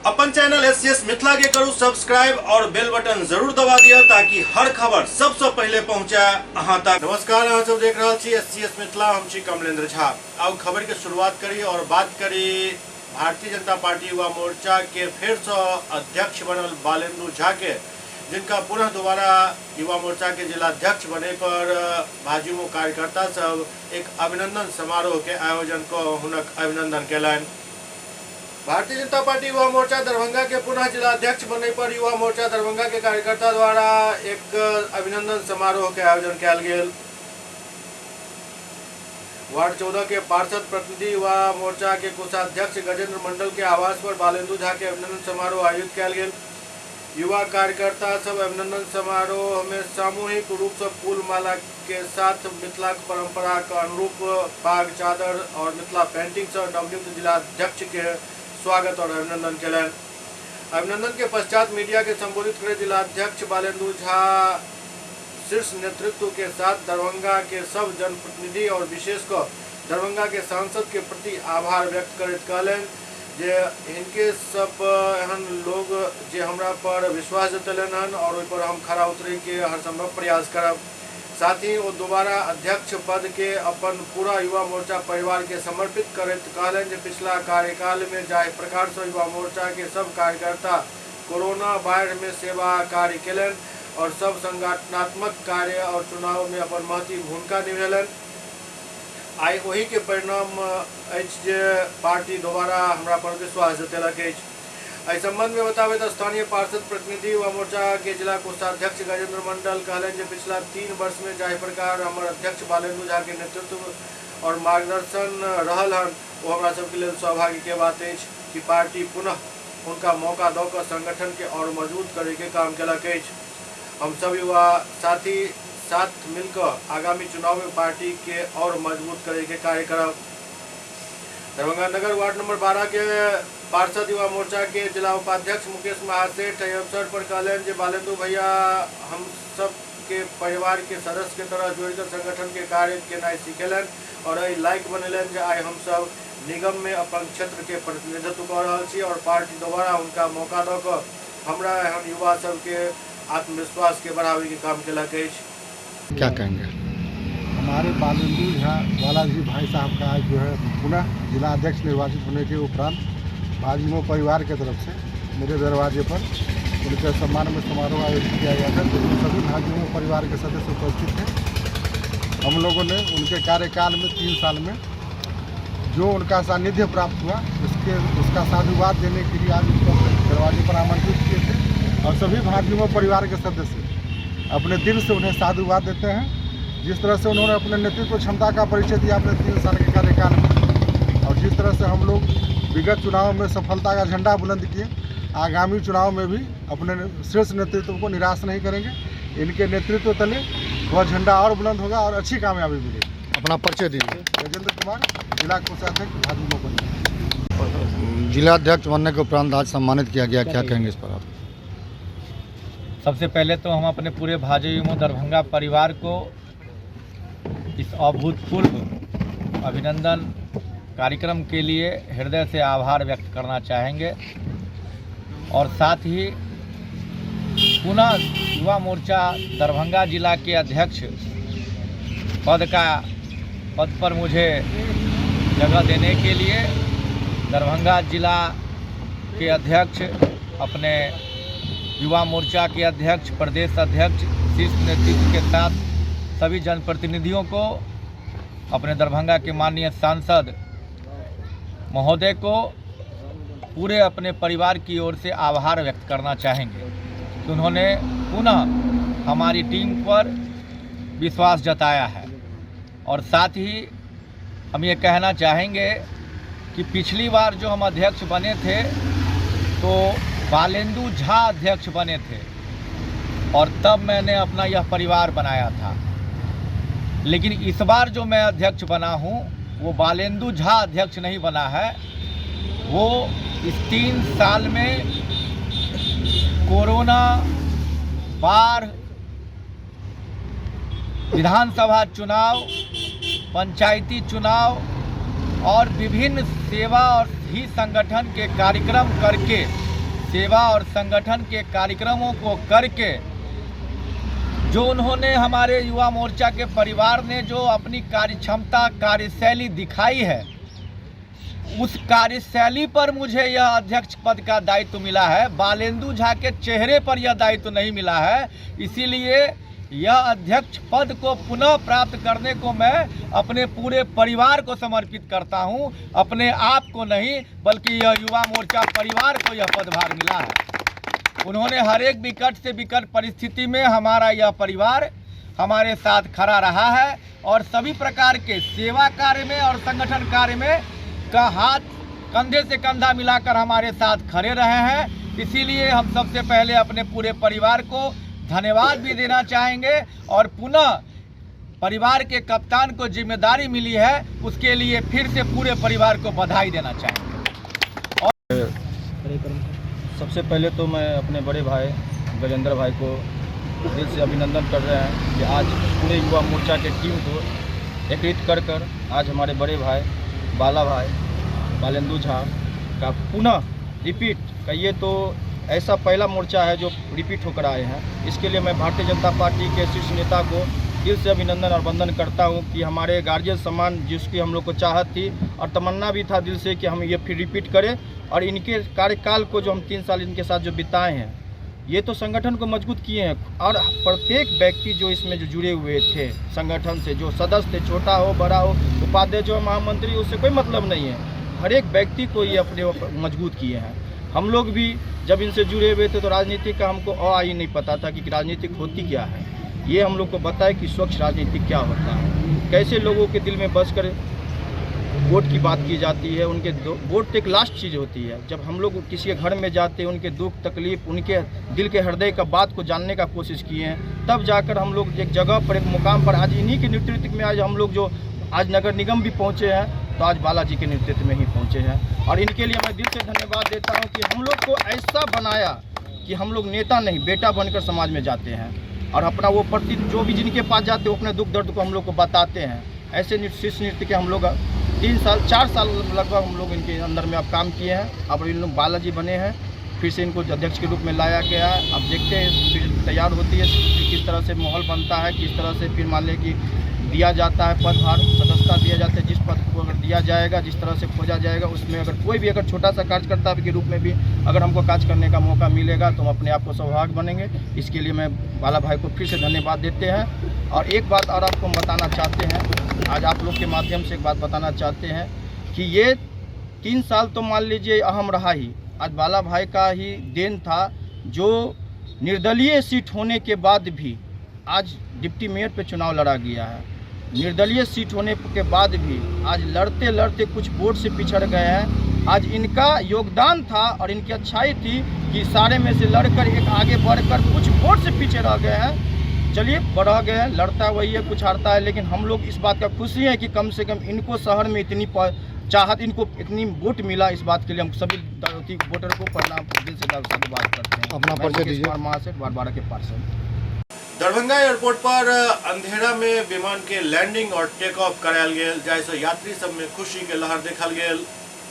अपन channel SCS Mithila के करू subscribe और बेल बटन जरूर दबा दिया ताकि हर खबर सबसे पहले पहुंचे अहां तक। नमस्कार, अहां सब देख रहा छी एससीएस मिथिला, हम छी कमलेंद्र झा। अब खबर के शुरुआत करी और बात करी भारतीय जनता पार्टी युवा मोर्चा के फिर से अध्यक्ष बनल बालेंदु झा के, जिनका पुनः दोबारा युवा मोर्चा के जिलाध्यक्ष बने पर भाजपा कार्यकर्ता सब एक अभिनंदन समारोह के आयोजन को हुनक अभिनंदन कैलन। भारतीय जनता पार्टी युवा मोर्चा दरभंगा के पुनः जिलाध्यक्ष बनने पर युवा मोर्चा दरभंगा के कार्यकर्ता द्वारा एक अभिनंदन समारोह के आयोजन किया गेल। वार्ड 14 के पार्षद प्रतिनिधि युवा मोर्चा के कोषाध्यक्ष गजेंद्र मंडल के आवास पर बालेंदु झा के अभिनंदन समारोह आयोजित किया गेल। युवा कार्यकर्ता सब अभिनंदन समारोह में सामूहिक रूप से फूल माला के साथ मिथिला परंपरा के अनुरूप पाग चादर और मिथिला पेंटिंग से नवनियुक्त जिलाध्यक्ष के स्वागत और अभिनंदन कैलन। अभिनंदन के पश्चात मीडिया के संबोधित करे जिलाध्यक्ष बालेंदु झा शीर्ष नेतृत्व के साथ दरभंगा के सब जनप्रतिनिधि और विशेषकर दरभंगा के सांसद के प्रति आभार व्यक्त करते कहलन जे इनके सब एहन लोग जे हमरा पर विश्वास जतलन हन और ओहि पर हम खरा उतरे के हर संभव प्रयास करब। साथ ही वो दोबारा अध्यक्ष पद के अपन पूरा युवा मोर्चा परिवार के समर्पित करते कहलन जे पिछला कार्यकाल में जाहि प्रकार से युवा मोर्चा के सब कार्यकर्ता कोरोना बाढ़ में सेवा कार्य कैलन और सब संगठनात्मक कार्य और चुनाव में अपन महत्वपूर्ण भूमिका निभेलन। आई वही के परिणाम जे पार्टी दोबारा हमरा पर विश्वास जतेलक। इस संबंध में बताबे तो स्थानीय पार्षद प्रतिनिधि युवा मोर्चा के जिला कोषाध्यक्ष गजेंद्र मंडल कहलन जे पिछला 3 वर्ष में जाहि प्रकार हमारे अध्यक्ष बालेंदु झा के नेतृत्व और मार्गदर्शन रहल हन वो हमरा सबके लिए सौभाग्य के बात है कि पार्टी पुनः उनका मौका दौकर संगठन के और मजबूत करे के काम केलक। हम सब युवा साथी साथ मिलकर आगामी चुनाव में पार्टी के और मजबूत करे के कार्य करब। दरभंगा नगर वार्ड नंबर 12 के पार्षद युवा मोर्चा के जिला उपाध्यक्ष मुकेश महासेठ अवसर पर कहलन जे बालेंदु भैया हम सब के परिवार के सदस्य के तरह जोड़कर संगठन के कार्य केनाइ सिखेलन और लायक बनेलन जे आई हम सब निगम में अपन क्षेत्र के प्रतिनिधित्व कर रहा छी और पार्टी दोबारा उनका मौका दऽ कऽ हमरा एहन युवा सब के आत्मविश्वास के बढ़ावे के काम केलक। क्या कहेंगे? हमारे बालेंदु झा बालाजी भाई साहब का जो है पुनः जिला अध्यक्ष निर्वाचित होने के उपरांत भाजपा परिवार के तरफ से मेरे दरवाजे पर उनके सम्मान में समारोह आयोजित किया गया था, जिसमें सभी भाजपा परिवार के सदस्य उपस्थित थे। हम लोगों ने उनके कार्यकाल में 3 साल में जो उनका सानिध्य प्राप्त हुआ उसका साधुवाद देने के लिए आज उनको दरवाजे पर आमंत्रित किए थे और सभी भाजपा परिवार के सदस्य अपने दिल से उन्हें साधुवाद देते हैं। जिस तरह से उन्होंने अपने नेतृत्व क्षमता का परिचय दिया अपने 3 साल के कार्यकाल में और जिस तरह से हम लोग विगत चुनाव में सफलता का झंडा बुलंद किए, आगामी चुनाव में भी अपने शीर्ष नेतृत्व को निराश नहीं करेंगे। इनके नेतृत्व तले वह झंडा और बुलंद होगा और अच्छी कामयाबी मिलेगी। अपना परिचय दीजिए। गजेंद्र कुमार, जिला कोषाध्यक्ष भाजपा। जिलाध्यक्ष बनने के उपरांत आज सम्मानित किया गया, क्या कहेंगे इस पर आप? सबसे पहले तो हम अपने पूरे भाजपा दरभंगा परिवार को इस अभूतपूर्व अभिनंदन कार्यक्रम के लिए हृदय से आभार व्यक्त करना चाहेंगे और साथ ही पुनः युवा मोर्चा दरभंगा जिला के अध्यक्ष पद पर मुझे जगह देने के लिए दरभंगा जिला के अध्यक्ष, अपने युवा मोर्चा के अध्यक्ष, प्रदेश अध्यक्ष, शीर्ष नेतृत्व के साथ सभी जनप्रतिनिधियों को, अपने दरभंगा के माननीय सांसद महोदय को पूरे अपने परिवार की ओर से आभार व्यक्त करना चाहेंगे कि उन्होंने पुनः हमारी टीम पर विश्वास जताया है। और साथ ही हम ये कहना चाहेंगे कि पिछली बार जो हम अध्यक्ष बने थे तो बालेंदु झा अध्यक्ष बने थे और तब मैंने अपना यह परिवार बनाया था, लेकिन इस बार जो मैं अध्यक्ष बना हूँ वो बालेंदु झा अध्यक्ष नहीं बना है। वो इस 3 साल में कोरोना, बाढ़, विधानसभा चुनाव, पंचायती चुनाव और विभिन्न सेवा और ही संगठन के कार्यक्रम करके सेवा और संगठन के कार्यक्रमों को करके जो उन्होंने हमारे युवा मोर्चा के परिवार ने जो अपनी कार्य क्षमता कार्यशैली दिखाई है, उस कार्यशैली पर मुझे यह अध्यक्ष पद का दायित्व मिला है। बालेंदु झा के चेहरे पर यह दायित्व नहीं मिला है। इसीलिए यह अध्यक्ष पद को पुनः प्राप्त करने को मैं अपने पूरे परिवार को समर्पित करता हूं, अपने आप को नहीं, बल्कि यह युवा मोर्चा परिवार को यह पदभार मिला है। उन्होंने हर एक विकट से विकट परिस्थिति में हमारा यह परिवार हमारे साथ खड़ा रहा है और सभी प्रकार के सेवा कार्य में और संगठन कार्य में का हाथ कंधे से कंधा मिलाकर हमारे साथ खड़े रहे हैं। इसीलिए हम सबसे पहले अपने पूरे परिवार को धन्यवाद भी देना चाहेंगे और पुनः परिवार के कप्तान को जिम्मेदारी मिली है, उसके लिए फिर से पूरे परिवार को बधाई देना चाहेंगे। और सबसे पहले तो मैं अपने बड़े भाई गजेंद्र भाई को दिल से अभिनंदन कर रहे हैं कि आज पूरे युवा मोर्चा के टीम को एकत्रित कर आज हमारे बड़े भाई बालेंदु झा का पुनः रिपीट कहिए तो ऐसा पहला मोर्चा है जो रिपीट होकर आए हैं। इसके लिए मैं भारतीय जनता पार्टी के शीर्ष नेता को दिल से अभिनंदन और वंदन करता हूं कि हमारे गार्जियन सम्मान जिसकी हम लोग को चाहत थी और तमन्ना भी था दिल से कि हम ये फिर रिपीट करें और इनके कार्यकाल को जो हम 3 साल इनके साथ जो बिताए हैं, ये तो संगठन को मजबूत किए हैं। और प्रत्येक व्यक्ति जो इसमें जो जुड़े हुए थे संगठन से, जो सदस्य थे, छोटा हो बड़ा हो, उपाध्यक्ष हो महामंत्री, उससे कोई मतलब नहीं है। हर एक व्यक्ति को ये अपने मजबूत किए हैं। हम लोग भी जब इनसे जुड़े हुए थे तो राजनीति का हमको ही नहीं पता था कि राजनीतिक होती क्या है। ये हम लोग को बताए कि स्वच्छ राजनीति क्या होता है, कैसे लोगों के दिल में बसकर वोट की बात की जाती है। उनके वोट एक लास्ट चीज़ होती है। जब हम लोग किसी के घर में जाते हैं, उनके दुख तकलीफ, उनके दिल के हृदय का बात को जानने का कोशिश किए हैं, तब जाकर हम लोग एक जगह पर, एक मुकाम पर, आज इन्हीं के नेतृत्व में आज हम लोग जो आज नगर निगम भी पहुँचे हैं, तो आज बालाजी के नेतृत्व में ही पहुँचे हैं। और इनके लिए मैं दिल से धन्यवाद देता हूँ कि हम लोग को ऐसा बनाया कि हम लोग नेता नहीं बेटा बनकर समाज में जाते हैं और अपना वो प्रति जो भी जिनके पास जाते हैं वो अपने दुख दर्द को हम लोग को बताते हैं। ऐसे शीर्ष नृत्य के हम लोग 4 साल लगभग हम लोग इनके अंदर में अब काम किए हैं। अब इन लोग बालाजी बने हैं, फिर से इनको अध्यक्ष के रूप में लाया गया है। अब देखते हैं फिर तैयार होती है, किस तरह से माहौल बनता है, किस तरह से फिर मान लें कि दिया जाता है पदभार, सदस्यता दिया जाता है। जिस पद को अगर दिया जाएगा, जिस तरह से खोजा जाएगा, उसमें अगर कोई भी अगर छोटा सा कार्यकर्ता के रूप में भी अगर हमको कार्य करने का मौका मिलेगा तो हम अपने आप को सौभाग्य बनेंगे। इसके लिए मैं बाला भाई को फिर से धन्यवाद देते हैं। और एक बात और आपको बताना चाहते हैं, आज आप लोग के माध्यम से एक बात बताना चाहते हैं कि ये 3 साल तो मान लीजिए अहम रहा ही, आज बाला भाई का ही देन था जो निर्दलीय सीट होने के बाद भी आज डिप्टी मेयर पे चुनाव लड़ा गया है। निर्दलीय सीट होने के बाद भी आज लड़ते लड़ते कुछ वोट से पिछड़ गए हैं। आज इनका योगदान था और इनकी अच्छाई थी कि सारे में से लड़कर एक आगे बढ़कर कुछ वोट से पीछे रह गए हैं। चलिए बढ़ गए हैं, लड़ता वही है, कुछ हारता है, लेकिन हम लोग इस बात का खुशी है कि कम से कम इनको शहर में इतनी चाहत, इनको इतनी वोट मिला। इस बात के लिए हम सभी वोटर को प्रणाम दिल से धन्यवाद करते हैं। अपना परिचय दीजिए। महासेठ बारबारा के पार्षद। दरभंगा एयरपोर्ट पर अंधेरा में विमान के लैंडिंग और टेक ऑफ करायल गेल, जाहिसे यात्री सब में खुशी के लहर देखल गेल।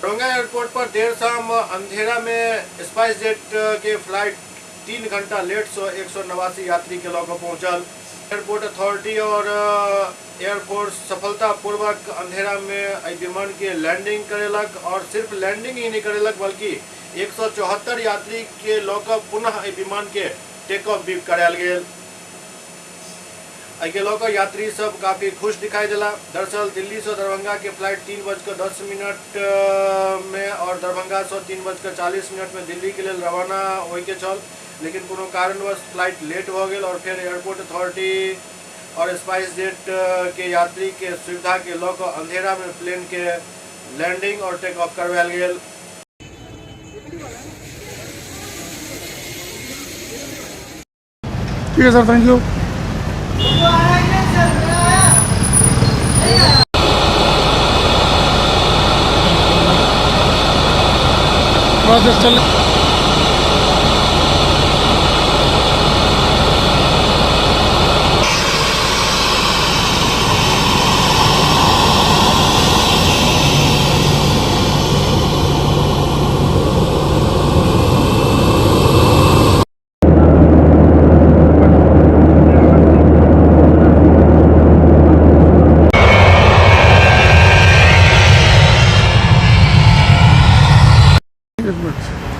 दरभंगा एयरपोर्ट पर देर शाम अंधेरा में स्पाइस जेट के फ्लाइट 3 घंटा लेट से 189 यात्री के लौक पहुंचल। एयरपोर्ट अथॉरिटी और एयरफोर्स सफलतापूर्वक अंधेरा में विमान के लैंडिंग करेलक और सिर्फ लैंडिंग ही नहीं करेलक बल्कि 174 यात्री के लौक पुनः विमान के टेक ऑफ भी करायल गेल। के लौकर यात्री सब काफ़ी खुश दिखाई दिला। दरअसल दिल्ली से दरभंगा के फ्लाइट 3:10 में और दरभंगा से 3:40 में दिल्ली के लिए रवाना हो के चल, लेकिन कोनो कारणवश फ्लाइट लेट हो गई और फिर एयरपोर्ट अथॉरिटी और स्पाइस जेट के यात्री के सुविधा के लौकर अंधेरा में प्लेन के लैंडिंग और टेक ऑफ करवायल गेल। ठीक है सर, थैंक यू। प्रोसेस चल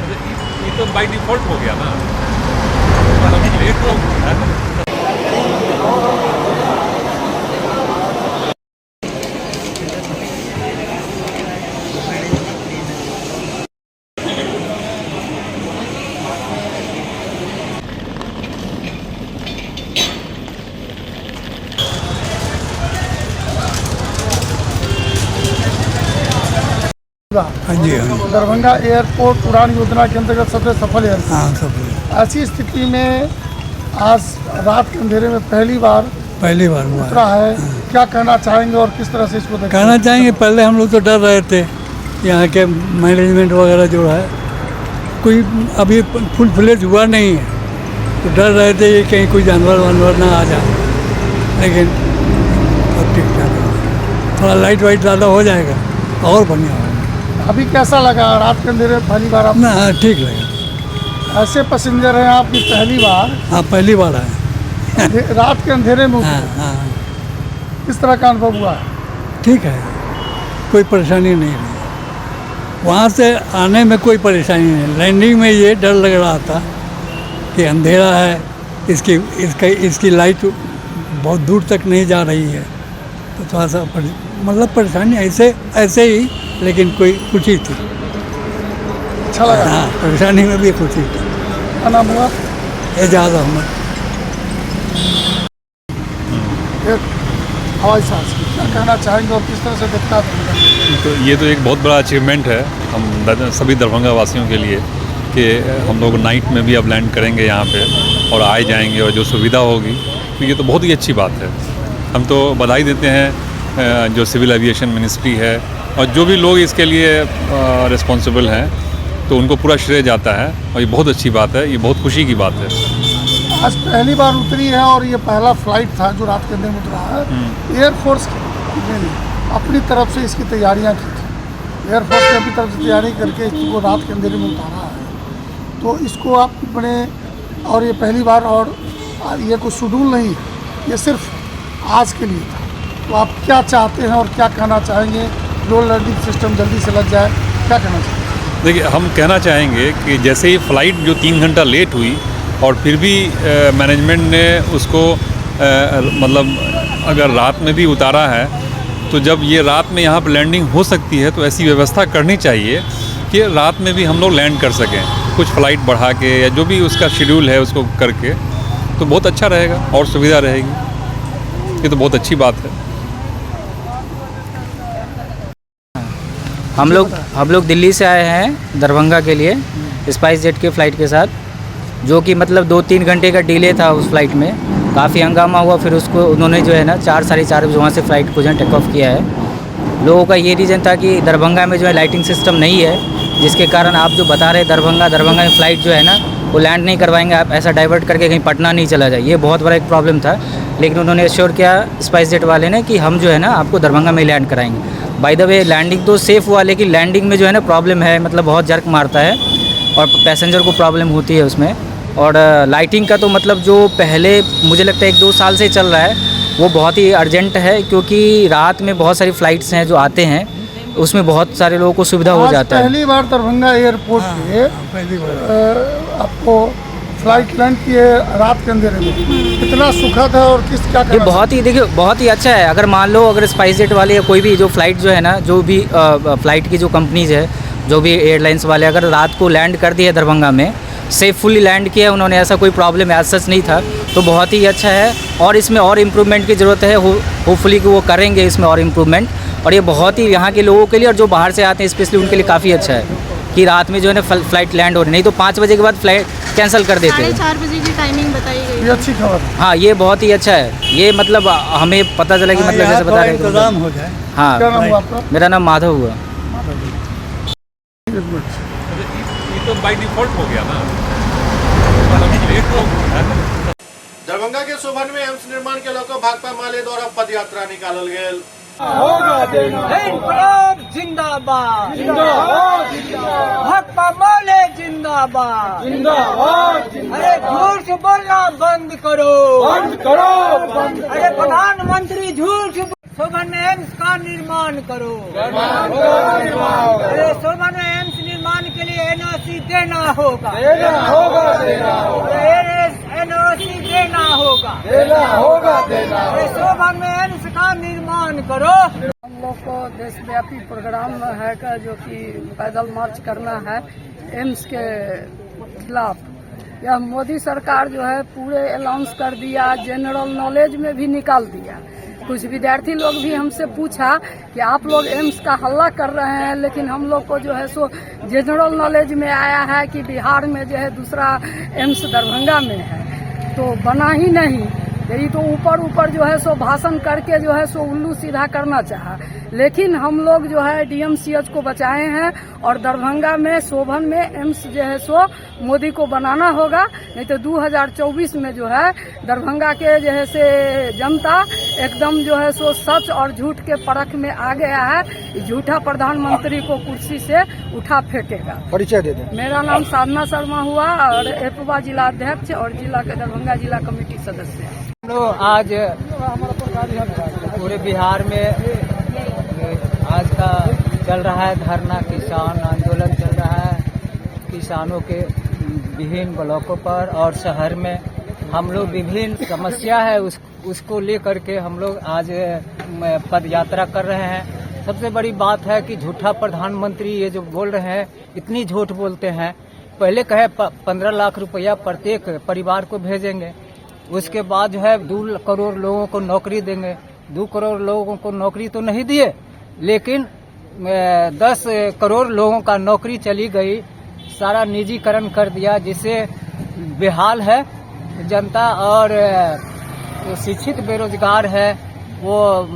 ये तो बाय डिफॉल्ट हो गया ना, मतलब लेट हो। हाँ जी हाँ दरभंगा एयरपोर्ट उड़ान योजना के अंतर्गत सबसे सफल एयरपोर्ट। हाँ सब ऐसी स्थिति में आज रात के अंधेरे में पहली बार पहली बार हुआ उतरा है। है, क्या कहना चाहेंगे और किस तरह से इसको देखते कहना हैं? चाहेंगे, पहले हम लोग तो डर रहे थे, यहाँ के मैनेजमेंट वगैरह जो है कोई अभी फुल फ्लेज हुआ नहीं है, तो डर रहे थे कि कहीं कोई जानवर वानवर ना आ जाए, लेकिन अब ठीक ठाक है। थोड़ा लाइट वाइट ज़्यादा हो जाएगा और बढ़िया होगा। अभी कैसा लगा रात के अंधेरे में पहली बार आप? ना ठीक लगा। ऐसे पैसेंजर हैं आपकी पहली बार हाँ पहली बार आए। रात के अंधेरे में हाँ उतरे। हाँ किस तरह का अनुभव हुआ? ठीक है, कोई परेशानी नहीं रही। वहाँ से आने में कोई परेशानी नहीं, लैंडिंग में ये डर लग रहा था कि अंधेरा है, इसकी लाइट बहुत दूर तक नहीं जा रही है, तो थोड़ा सा मतलब परेशानी ऐसे ही, लेकिन कोई खुशी थी। अच्छा लगा? हाँ, परेशानी में भी खुशी थी। क्या नाम हुआ? एजाज अहमद। हवाई जहाज की क्या कहना चाहेंगे और किस तरह से देखता है? तो ये तो एक बहुत बड़ा अचीवमेंट है हम सभी दरभंगा वासियों के लिए कि हम लोग नाइट में भी अब लैंड करेंगे यहाँ पे और आए जाएंगे, और जो सुविधा होगी, तो ये तो बहुत ही अच्छी बात है। हम तो बधाई देते हैं जो सिविल एविएशन मिनिस्ट्री है और जो भी लोग इसके लिए रिस्पॉन्सिबल हैं, तो उनको पूरा श्रेय जाता है, और ये बहुत अच्छी बात है, ये बहुत खुशी की बात है। आज पहली बार उतरी है और ये पहला फ्लाइट था जो रात के अंदर में उतरा है। एयरफोर्स ने अपनी तरफ से इसकी तैयारियां की थी, एयरफोर्स ने अपनी तरफ से तैयारी करके इसको रात के अंधेरे में उतारा है। तो इसको आप बड़े, और ये पहली बार, और ये कोई शेड्यूल नहीं, ये सिर्फ आज के लिए था। तो आप क्या चाहते हैं और क्या कहना चाहेंगे? रोल लैंडिंग सिस्टम जल्दी से लग जाए, क्या कहना चाहेंगे? देखिए, हम कहना चाहेंगे कि जैसे ही फ़्लाइट जो 3 घंटा लेट हुई और फिर भी मैनेजमेंट ने उसको मतलब अगर रात में भी उतारा है, तो जब ये रात में यहाँ पर लैंडिंग हो सकती है, तो ऐसी व्यवस्था करनी चाहिए कि रात में भी हम लोग लैंड कर सकें, कुछ फ़्लाइट बढ़ा के या जो भी उसका शेड्यूल है उसको करके, तो बहुत अच्छा रहेगा और सुविधा रहेगी। ये तो बहुत अच्छी बात है। हम लोग दिल्ली से आए हैं दरभंगा के लिए स्पाइस जेट के फ़्लाइट के साथ, जो कि मतलब 2-3 घंटे का डिले था उस फ्लाइट में, काफ़ी हंगामा हुआ। फिर उसको उन्होंने जो है ना 4-4:30 बजे वहाँ से फ़्लाइट को जो है टेक ऑफ किया है। लोगों का ये रीज़न था कि दरभंगा में जो है लाइटिंग सिस्टम नहीं है, जिसके कारण आप जो बता रहे दरभंगा में फ़्लाइट जो है ना वो लैंड नहीं करवाएंगे, आप ऐसा डाइवर्ट करके कहीं पटना नहीं चला जाए, ये बहुत बड़ा एक प्रॉब्लम था। लेकिन उन्होंने एश्योर किया स्पाइस जेट वाले ने कि हम जो है ना आपको दरभंगा में लैंड कराएंगे। बाय द वे लैंडिंग तो सेफ़ हुआ, लेकिन लैंडिंग में जो है ना प्रॉब्लम है, मतलब बहुत जर्क मारता है और पैसेंजर को प्रॉब्लम होती है उसमें। और लाइटिंग का तो मतलब जो पहले मुझे लगता है 1-2 साल से चल रहा है, वो बहुत ही अर्जेंट है, क्योंकि रात में बहुत सारी फ़्लाइट्स हैं जो आते हैं, उसमें बहुत सारे लोगों को सुविधा हो जाता है। पहली बार दरभंगा एयरपोर्ट पे पहली बार आपको फ्लाइट लैंड की है रात के अंधेरे में, कितना सुखद है और क्या ये बहुत ही देखिए बहुत ही अच्छा है। अगर मान लो अगर स्पाइस जेट वाले या कोई भी जो फ़्लाइट जो है ना, जो भी फ़्लाइट की जो कंपनीज़ है, जो भी एयरलाइंस वाले अगर रात को लैंड कर दिए दरभंगा में, सेफुली लैंड किया उन्होंने, ऐसा कोई प्रॉब्लम एज सच नहीं था, तो बहुत ही अच्छा है। और इसमें और इम्प्रूवमेंट की ज़रूरत है, होपफुली कि वो करेंगे इसमें और इम्प्रूवमेंट। और ये बहुत ही यहाँ के लोगों के लिए और जो बाहर से आते हैं स्पेशली उनके लिए काफ़ी अच्छा है कि रात में जो है ना फ़्लाइट लैंड हो रही, नहीं तो 5 बजे के बाद फ़्लाइट कैंसिल कर देते हैं। 4:30 बजे की टाइमिंग बताई गई है। ये अच्छी खबर है। हाँ, ये बहुत ही अच्छा है। ये मतलब हमें पता चला कि मतलब जैसे बता रहे हैं इंतजाम हो जाए। हाँ, क्या नाम हुआ आपका? मेरा नाम माधव हुआ। ये तो बाय डिफॉल्ट हो गया ना, मतलब लेट हो। दरभंगा के सोभन में एम्स निर्माण के लौक भाकपा माले द्वारा पद यात्रा निकालल गेल। इंकलाब जिंदाबाद, भाकपा माले जिंदाबाद, अरे झूठ बोलना बंद करो, अरे प्रधानमंत्री झूठ सोभन में एम्स का निर्माण करो, अरे सोभन में एम्स निर्माण निर्माण के लिए एनओसी देना होगा, एनओसी देना होगा। शोभन में एम्स का निर्माण करो। हम लोग को देशव्यापी प्रोग्राम है का जो कि पैदल मार्च करना है एम्स के खिलाफ। यह मोदी सरकार जो है पूरे अनाउंस कर दिया, जनरल नॉलेज में भी निकाल दिया। कुछ विद्यार्थी लोग भी हमसे पूछा कि आप लोग एम्स का हल्ला कर रहे हैं, लेकिन हम लोग को जो है सो जनरल नॉलेज में आया है कि बिहार में जो है दूसरा एम्स दरभंगा में है, तो बना ही नहीं। यही तो ऊपर जो है सो भाषण करके जो है सो उल्लू सीधा करना चाहा, लेकिन हम लोग जो है डीएमसीएच को बचाए हैं और दरभंगा में शोभन में एम्स जो है सो मोदी को बनाना होगा। नहीं तो 2024 में जो है दरभंगा के जो है से जनता एकदम जो है सो सच और झूठ के परख में आ गया है। झूठा प्रधानमंत्री को कुर्सी से उठा फेंकेगा। परिचय दे दें। मेरा नाम साधना शर्मा हुआ और एपवा जिला अध्यक्ष और जिला के दरभंगा जिला कमेटी सदस्य है। हम लोग आज पूरे बिहार में आज का चल रहा है धरना, किसान आंदोलन चल रहा है। किसानों के विभिन्न ब्लॉकों पर और शहर में हम लोग विभिन्न समस्या है उसको लेकर के हम लोग आज पद यात्रा कर रहे हैं। सबसे बड़ी बात है कि झूठा प्रधानमंत्री ये जो बोल रहे हैं, इतनी झूठ बोलते हैं। पहले कहे 15 लाख रुपया प्रत्येक परिवार को भेजेंगे, उसके बाद जो है 2 करोड़ लोगों को नौकरी देंगे। 2 करोड़ लोगों को नौकरी तो नहीं दिए, लेकिन 10 करोड़ लोगों का नौकरी चली गई। सारा निजीकरण कर दिया, जिससे बेहाल है जनता और शिक्षित बेरोजगार है वो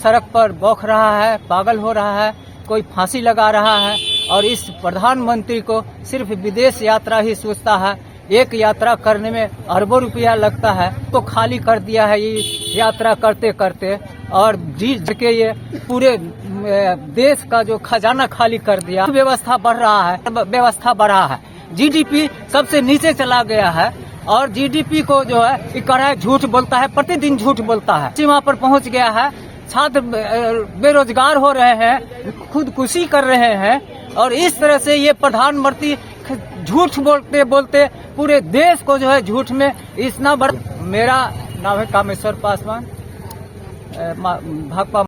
सड़क पर बौख रहा है, पागल हो रहा है, कोई फांसी लगा रहा है। और इस प्रधानमंत्री को सिर्फ विदेश यात्रा ही सोचता है। एक यात्रा करने में अरबों रुपया लगता है, तो खाली कर दिया है ये यात्रा करते करते, और जीत के ये पूरे देश का जो खजाना खाली कर दिया। व्यवस्था बढ़ा है, जीडीपी सबसे नीचे चला गया है और जीडीपी को जो है इकड़ा झूठ बोलता है, प्रतिदिन झूठ बोलता है, सीमा पर पहुंच गया है। छात्र बेरोजगार हो रहे हैं, खुदकुशी कर रहे हैं, और इस तरह से ये प्रधानमंत्री झूठ बोलते बोलते पूरे देश को जो है झूठ में इतना बड़ा। मेरा नाम है कामेश्वर पासवान, भाकपा।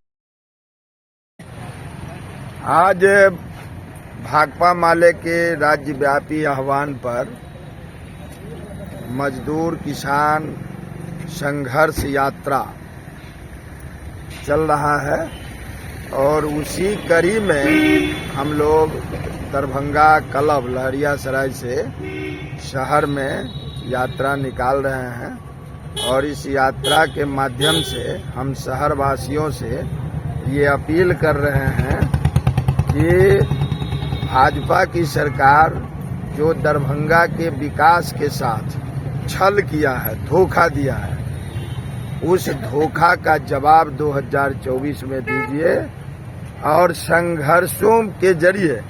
आज भाकपा माले के राज्यव्यापी आह्वान पर मजदूर किसान संघर्ष यात्रा चल रहा है, और उसी कड़ी में हम लोग दरभंगा क्लब लहरियासराय से शहर में यात्रा निकाल रहे हैं। और इस यात्रा के माध्यम से हम शहर वासियों से ये अपील कर रहे हैं कि भाजपा की सरकार जो दरभंगा के विकास के साथ छल किया है, धोखा दिया है, उस धोखा का जवाब 2024 में दीजिए। और संघर्षों के जरिए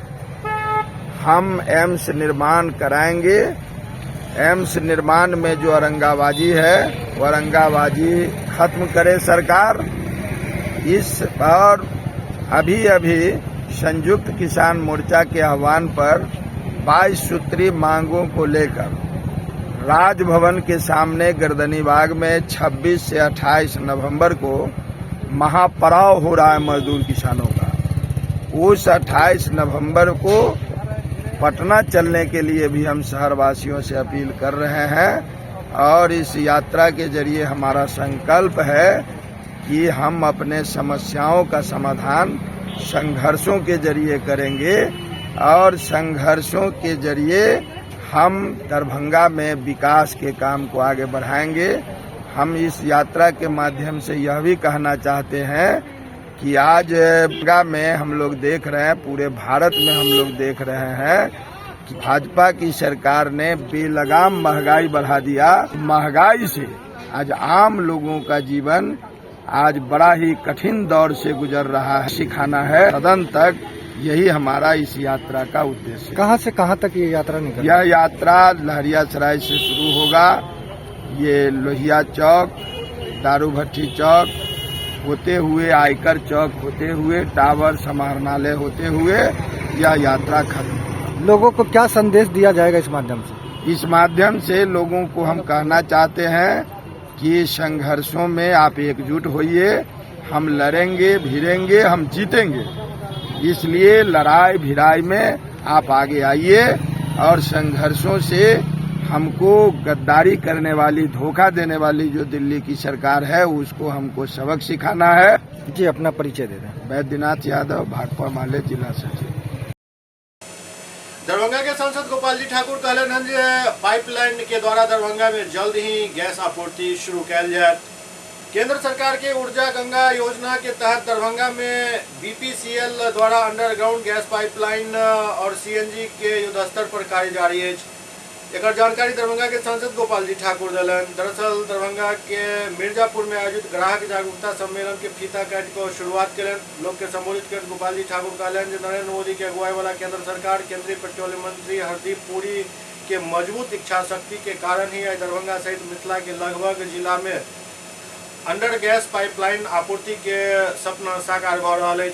हम एम्स निर्माण कराएंगे। एम्स निर्माण में जो औरंगाबाजी है, वो औरंगाबाजी खत्म करे सरकार। इस और अभी संयुक्त किसान मोर्चा के आह्वान पर 22 सूत्री मांगों को लेकर राजभवन के सामने गर्दनीबाग में 26 से 28 नवंबर को महापड़ाव हो रहा है मजदूर किसानों का। उस 28 नवंबर को पटना चलने के लिए भी हम शहरवासियों से अपील कर रहे हैं। और इस यात्रा के जरिए हमारा संकल्प है कि हम अपने समस्याओं का समाधान संघर्षों के जरिए करेंगे, और संघर्षों के जरिए हम दरभंगा में विकास के काम को आगे बढ़ाएंगे। हम इस यात्रा के माध्यम से यह भी कहना चाहते हैं कि आज में हम लोग देख रहे हैं, पूरे भारत में हम लोग देख रहे हैं कि भाजपा की सरकार ने बेलगाम महंगाई बढ़ा दिया। महंगाई से आज आम लोगों का जीवन आज बड़ा ही कठिन दौर से गुजर रहा है। सिखाना है सदन तक, यही हमारा इस यात्रा का उद्देश्य है। कहाँ से कहाँ तक ये यात्रा निकली? यह यात्रा लहरियासराय से शुरू होगा, ये लोहिया चौक, दारू भट्टी चौक होते हुए, आयकर चौक होते हुए, टावर समाहरणालय होते हुए यह यात्रा खत्म होगा। लोगों को क्या संदेश दिया जाएगा इस माध्यम से? इस माध्यम से लोगों को हम कहना चाहते हैं कि संघर्षों में आप एकजुट होइए, हम लड़ेंगे भिड़ेंगे, हम जीतेंगे। इसलिए लड़ाई भिड़ाई में आप आगे आइए और संघर्षों से हमको गद्दारी करने वाली, धोखा देने वाली जो दिल्ली की सरकार है उसको हमको सबक सिखाना है। जी, अपना परिचय दे दें। वैद्यनाथ यादव, भाकपा माले, जिला सचिव। दरभंगा के सांसद गोपाल जी ठाकुर कहलन हन जे पाइपलाइन के द्वारा दरभंगा में जल्द ही गैस आपूर्ति शुरू कैल जाए। केंद्र सरकार के ऊर्जा गंगा योजना के तहत दरभंगा में बीपीसीएल द्वारा अंडरग्राउंड गैस पाइपलाइन और सीएनजी के युद्धस्तर पर कार्य जारी है। एक जानकारी दरभंगा के सांसद गोपाल जी ठाकुर दिलन। दरअसल दरभंगा के मिर्जापुर में आयोजित ग्राहक जागरूकता सम्मेलन के फीता काट को शुरुआत करें। लोग के संबोधित कर गोपाल जी ठाकुर कहलन जे नरेंद्र मोदी के अगुवाई वाला केंद्र सरकार केंद्रीय पेट्रोलियम मंत्री हरदीप पुरी के मजबूत इच्छा शक्ति के कारण ही आज दरभंगा सहित मिथिला के लगभग जिला में अंडर गैस पाइपलाइन आपूर्ति के सपना साकार भ रहा है।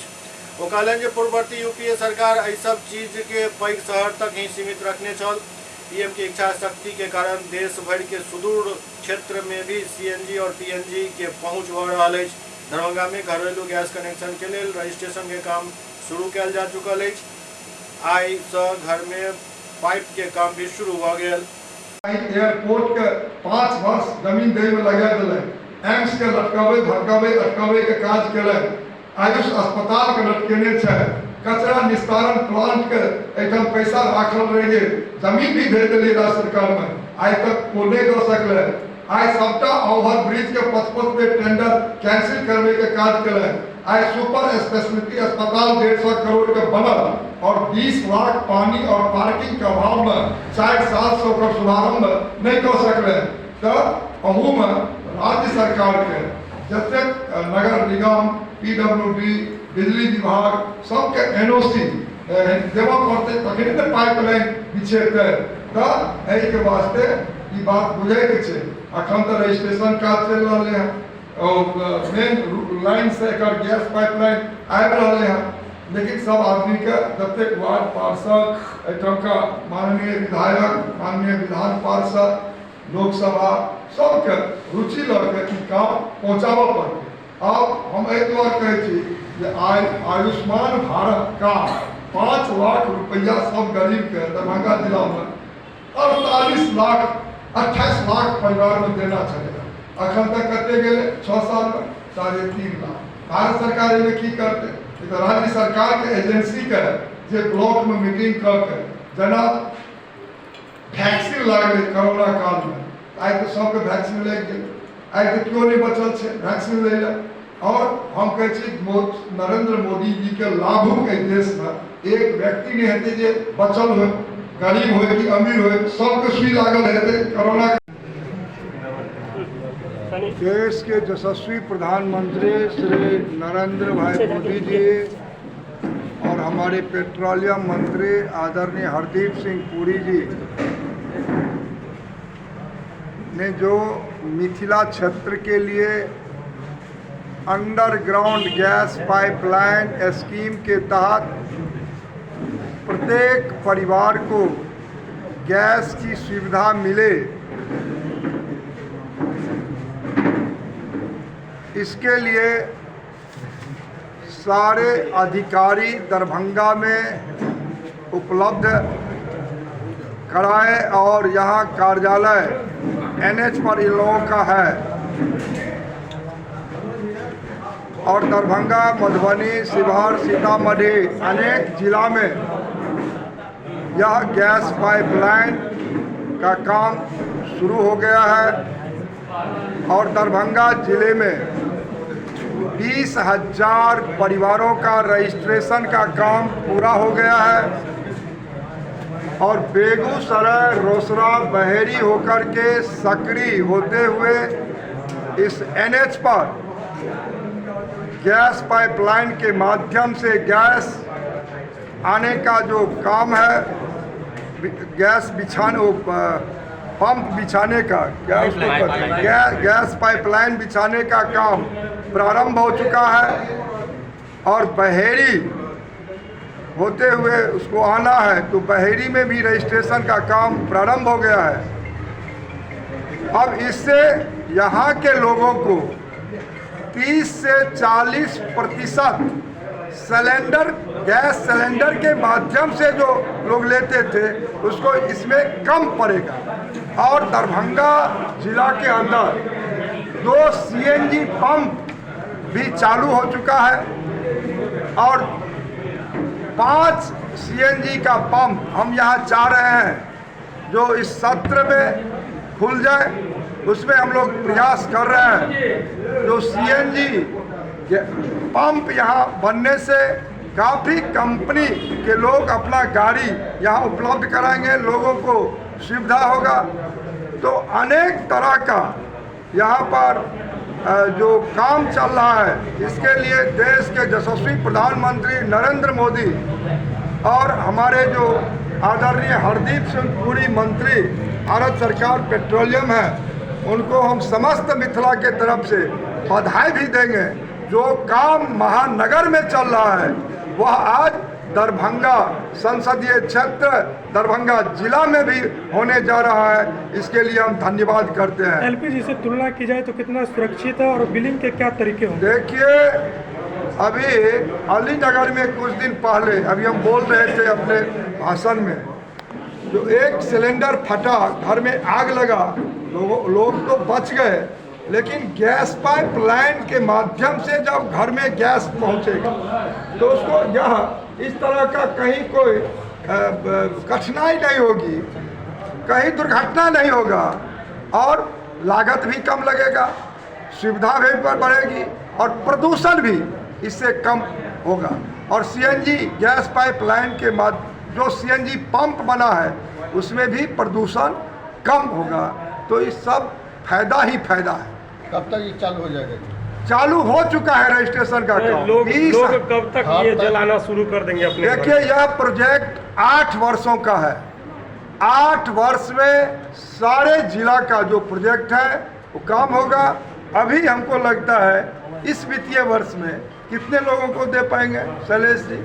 वो कहलन जे पूर्ववर्ती यूपीए सरकार एहि सब चीज के पैघ शहर तक ही सीमित रखने छल। पीएम की इच्छा शक्ति के कारण देश भर के सुदूर क्षेत्र में भी सीएनजी और पीएनजी के पहुंच भ रहा है। दरभंगा में घरेलू गैस कनेक्शन के लिए रजिस्ट्रेशन के काम शुरू कैल जा चुकल है। आई से घर में पाइप के काम भी शुरू भ गेल। एयरपोर्ट के 5 वर्ष जमीन दे में लगा दिले, एम्स के लटकावे धटकावे अटकावे के काज केले, आयुष अस्पताल के लटकेने छे, कचरा निस्तारण प्लांट के एकदम पैसा राखल रहिए, जमीन भी भेज दिली राज्य सरकार में, आज तक को नहीं कर सकले। आज सबटा ओवर ब्रिज के 55 पे टेंडर कैंसिल करने के काज केले। आज सुपर स्पेशलिटी अस्पताल 150 करोड़ के बनल और 20 लाख पानी और पार्किंग के अभाव में 700 का शुभारंभ नहीं कर सकले। तो अहू में राज्य सरकार के जते नगर निगम, पीडब्ल्यूडी, बिजली विभाग सबके एनओसी देवा पड़ते तखने तो पाइपलाइन बिछेते। तो एहि के वास्ते ई बात बुझे के छै। अखन तो रजिस्ट्रेशन काज चल रहा है और मेन लाइन से एकर गैस पाइपलाइन आबि रहा है, लेकिन सब आदमी के जते वार्ड पार्षद एठम का माननीय विधायक, माननीय विधान पार्षद, लोकसभा सबके रुचि लगे ई काम पहुँचाबऽ पड़तै। अब हम एहि दुआरे कहै छी जे आयुष्मान भारत का 5 लाख रुपया सब गरीब के दरभंगा जिला में 48 लाख 28 लाख परिवार में देना चाहिए। अखन तक कते गेले 6 साल में 3.5 लाख। भारत सरकार में की करते? तो राज्य सरकार के एजेंसी के जे ब्लॉक में मीटिंग करके जना वैक्सीन लागले कोरोना काल में, आज तो सबके वैक्सीन लग गए, आज तो क्यों नहीं बचल छे वैक्सीन ले ले। और हम कहै छी नरेंद्र मोदी जी के लाभुक के देश में एक व्यक्ति नहीं हेतै जे बचल हो, गरीब हो कि अमीर हो, सबके सुई लागल हेतै कोरोना। देश के यशस्वी प्रधानमंत्री श्री नरेंद्र भाई मोदी जी और हमारे पेट्रोलियम मंत्री आदरणीय हरदीप सिंह पुरी जी ने जो मिथिला क्षेत्र के लिए अंडरग्राउंड गैस पाइपलाइन स्कीम के तहत प्रत्येक परिवार को गैस की सुविधा मिले, इसके लिए सारे अधिकारी दरभंगा में उपलब्ध कराए और यहाँ कार्यालय NH पर इन लोगों का है और दरभंगा, मधुबनी, शिवहर, सीतामढ़ी अनेक जिला में यह गैस पाइपलाइन का काम शुरू हो गया है और दरभंगा जिले में 20,000 परिवारों का रजिस्ट्रेशन का काम पूरा हो गया है और बेगूसराय, रोसड़ा, बहेरी होकर के सकरी होते हुए इस NH पर गैस पाइपलाइन के माध्यम से गैस आने का जो काम है, गैस बिछाने पंप बिछाने का गैस पाइपलाइन बिछाने का काम प्रारंभ हो चुका है और बहेरी होते हुए उसको आना है तो बहेड़ी में भी रजिस्ट्रेशन का काम प्रारंभ हो गया है। अब इससे यहाँ के लोगों को 30 से 40% सिलेंडर, गैस सिलेंडर के माध्यम से जो लोग लेते थे उसको इसमें कम पड़ेगा। और दरभंगा जिला के अंदर 2 CNG पंप भी चालू हो चुका है और 5 CNG का पंप हम यहाँ चाह रहे हैं जो इस सत्र में खुल जाए, उसमें हम लोग प्रयास कर रहे हैं। जो CNG पंप यहाँ बनने से काफ़ी कंपनी के लोग अपना गाड़ी यहाँ उपलब्ध कराएंगे, लोगों को सुविधा होगा। तो अनेक तरह का यहाँ पर जो काम चल रहा है, इसके लिए देश के यशस्वी प्रधानमंत्री नरेंद्र मोदी और हमारे जो आदरणीय हरदीप सिंह पुरी मंत्री भारत सरकार पेट्रोलियम है, उनको हम समस्त मिथिला के तरफ से बधाई भी देंगे। जो काम महानगर में चल रहा है वह आज दरभंगा संसदीय क्षेत्र, दरभंगा जिला में भी होने जा रहा है। इसके लिए हम धन्यवाद करते हैं। LPG से तुलना की जाए तो कितना सुरक्षित है और बिलिंग के क्या तरीके होंगे? देखिए, अभी अलीनगर में कुछ दिन पहले अभी हम बोल रहे थे अपने भाषण में, जो एक सिलेंडर फटा, घर में आग लगा, लोग तो बच गए, लेकिन गैस पाइपलाइन के माध्यम से जब घर में गैस पहुंचेगा तो उसको यहाँ इस तरह का कहीं कोई कठिनाई नहीं होगी, कहीं दुर्घटना नहीं होगा और लागत भी कम लगेगा, सुविधा भी बढ़ेगी और प्रदूषण भी इससे कम होगा। और CNG गैस पाइपलाइन के जो CNG पंप बना है उसमें भी प्रदूषण कम होगा। तो ये सब फायदा ही फायदा है। कब तक ये चालू हो जाएगा? चालू हो चुका है रजिस्ट्रेशन का काम। लोग कब तक ये जलाना शुरू कर देंगे अपने? देखिए, यह प्रोजेक्ट 8 वर्षों का है। 8 वर्ष में सारे जिला का जो प्रोजेक्ट है वो काम होगा। अभी हमको लगता है इस वित्तीय वर्ष में कितने लोगों को दे पाएंगे शैलेश जी?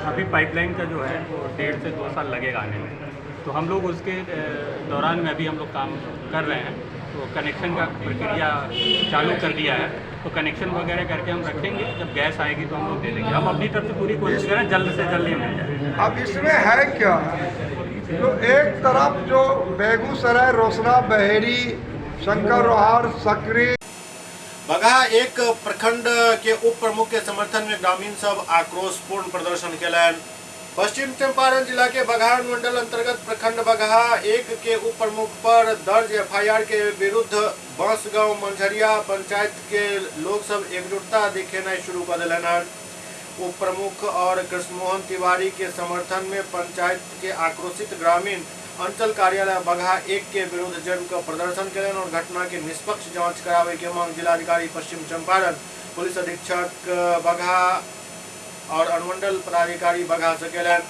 अभी पाइपलाइन का जो है वो 1.5 से 2 साल लगेगा आने में, तो हम लोग उसके दौरान में अभी हम लोग काम कर रहे हैं। तो कनेक्शन का प्रक्रिया चालू कर दिया है, तो कनेक्शन वगैरह करके हम रखेंगे। जब गैस आएगी तो हम लोग दे देंगे। हम अपनी तरफ से पूरी कोशिश करें जल्द से जल्द ये मिल जाए। अब इसमें है क्या, तो एक तरफ जो बेगूसराय, रोसड़ा, बहेड़ी, शंकर रोहार, सकरी, बगहा एक प्रखंड के उप प्रमुख के समर्थन में ग्रामीण सब आक्रोशपूर्ण प्रदर्शन केलन। पश्चिम चंपारण जिला के बगहा मंडल अंतर्गत प्रखंड बगहा 1 के उप प्रमुख पर दर्ज FIR के विरुद्ध बांसगांव मंझरिया पंचायत के लोग सब एकजुटता दिखेना शुरू कर दिलन। उप प्रमुख और कृष्णमोहन तिवारी के समर्थन में पंचायत के आक्रोशित ग्रामीण अंचल कार्यालय बगहा 1 के विरुद्ध जमकर प्रदर्शन करें और घटना के निष्पक्ष जांच करावे के मांग जिलाधिकारी पश्चिम चंपारण, पुलिस अधीक्षक बगहा और अनुमंडल पदाधिकारी बगहा से कलन।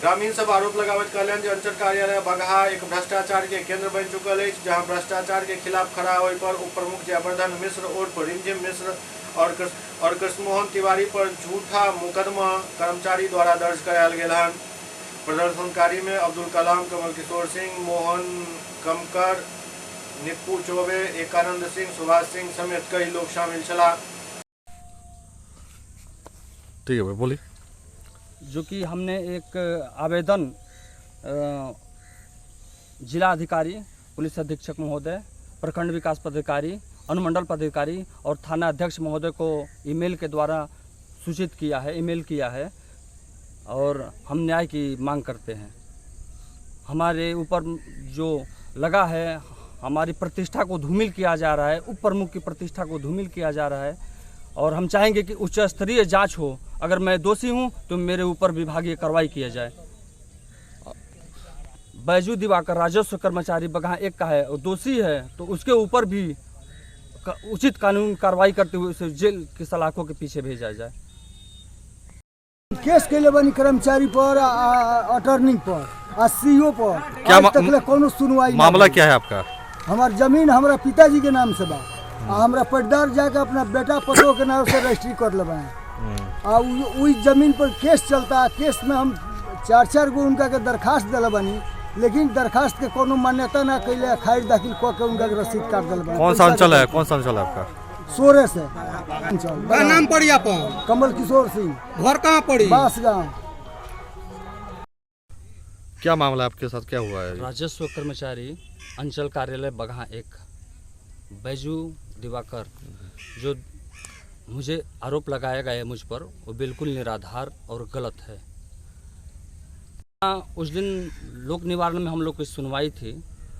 ग्रामीण सब आरोप लगावत कहलन जो अंचल कार्यालय बगहा एक भ्रष्टाचार के केंद्र बन चुकल है, जहां भ्रष्टाचार के खिलाफ खड़ा होने पर उप प्रमुख जयवर्धन मिश्र उर्फ रिमझिम मिश्र और कृष्णमोहन तिवारी पर झूठा मुकदमा कर्मचारी द्वारा दर्ज करायल गेल हन। प्रदर्शनकारी में अब्दुल कलाम, कमल किशोर सिंह, मोहन कमकर, निप्पू चौबे, एकानंद सिंह, सुभाष सिंह समेत कई लोग शामिल छला। ठीक है भाई, बोलिए। जो कि हमने एक आवेदन जिला अधिकारी, पुलिस अधीक्षक महोदय, प्रखंड विकास पदाधिकारी, अनुमंडल पदाधिकारी और थाना अध्यक्ष महोदय को ईमेल के द्वारा सूचित किया है, ईमेल किया है और हम न्याय की मांग करते हैं। हमारे ऊपर जो लगा है, हमारी प्रतिष्ठा को धूमिल किया जा रहा है, उप प्रमुख की प्रतिष्ठा को धूमिल किया जा रहा है और हम चाहेंगे कि उच्च स्तरीय जांच हो। अगर मैं दोषी हूं तो मेरे ऊपर विभागीय कार्रवाई किया जाए। बैजू दिवाकर राजस्व कर्मचारी बगहा 1 का है और दोषी है तो उसके ऊपर भी उचित कानून कार्रवाई करते हुए उसे जेल की सलाखों के पीछे भेजा जाए। केस के लिए बनी कर्मचारी पर, अटर्नी पर, CO पर क्या कोनो सुनवाई। मामला क्या है आपका? हमार जमीन हमारा पिताजी के नाम से बा, हमरा पट्टेदार जाके अपना बेटा पतो के नाम से रजिस्ट्री कर लेबा है। वही ज़मीन पर केस चलता है। केस में हम 4 गो उनका के दरखास्त दिल बनी, लेकिन दरखास्त के कोनो मान्यता ना कैले, खारिज दाखिल कऽ के उनका रसीद काट दिल बनी। कौन सा अंचल है? कौन सा अंचल है आपका? 16 से। क्या नाम पड़ी अपन? कमल किशोर सिंह। घर कहाँ पड़ी? बांसगांव। क्या मामला आपके साथ, क्या हुआ है? राजस्व कर्मचारी अंचल कार्यालय बगहा 1 बैजू दिवाकर, जो मुझे आरोप लगाया गया है मुझ पर, वो बिल्कुल निराधार और गलत है। उस दिन लोक निवारण में हम लोग की सुनवाई थी,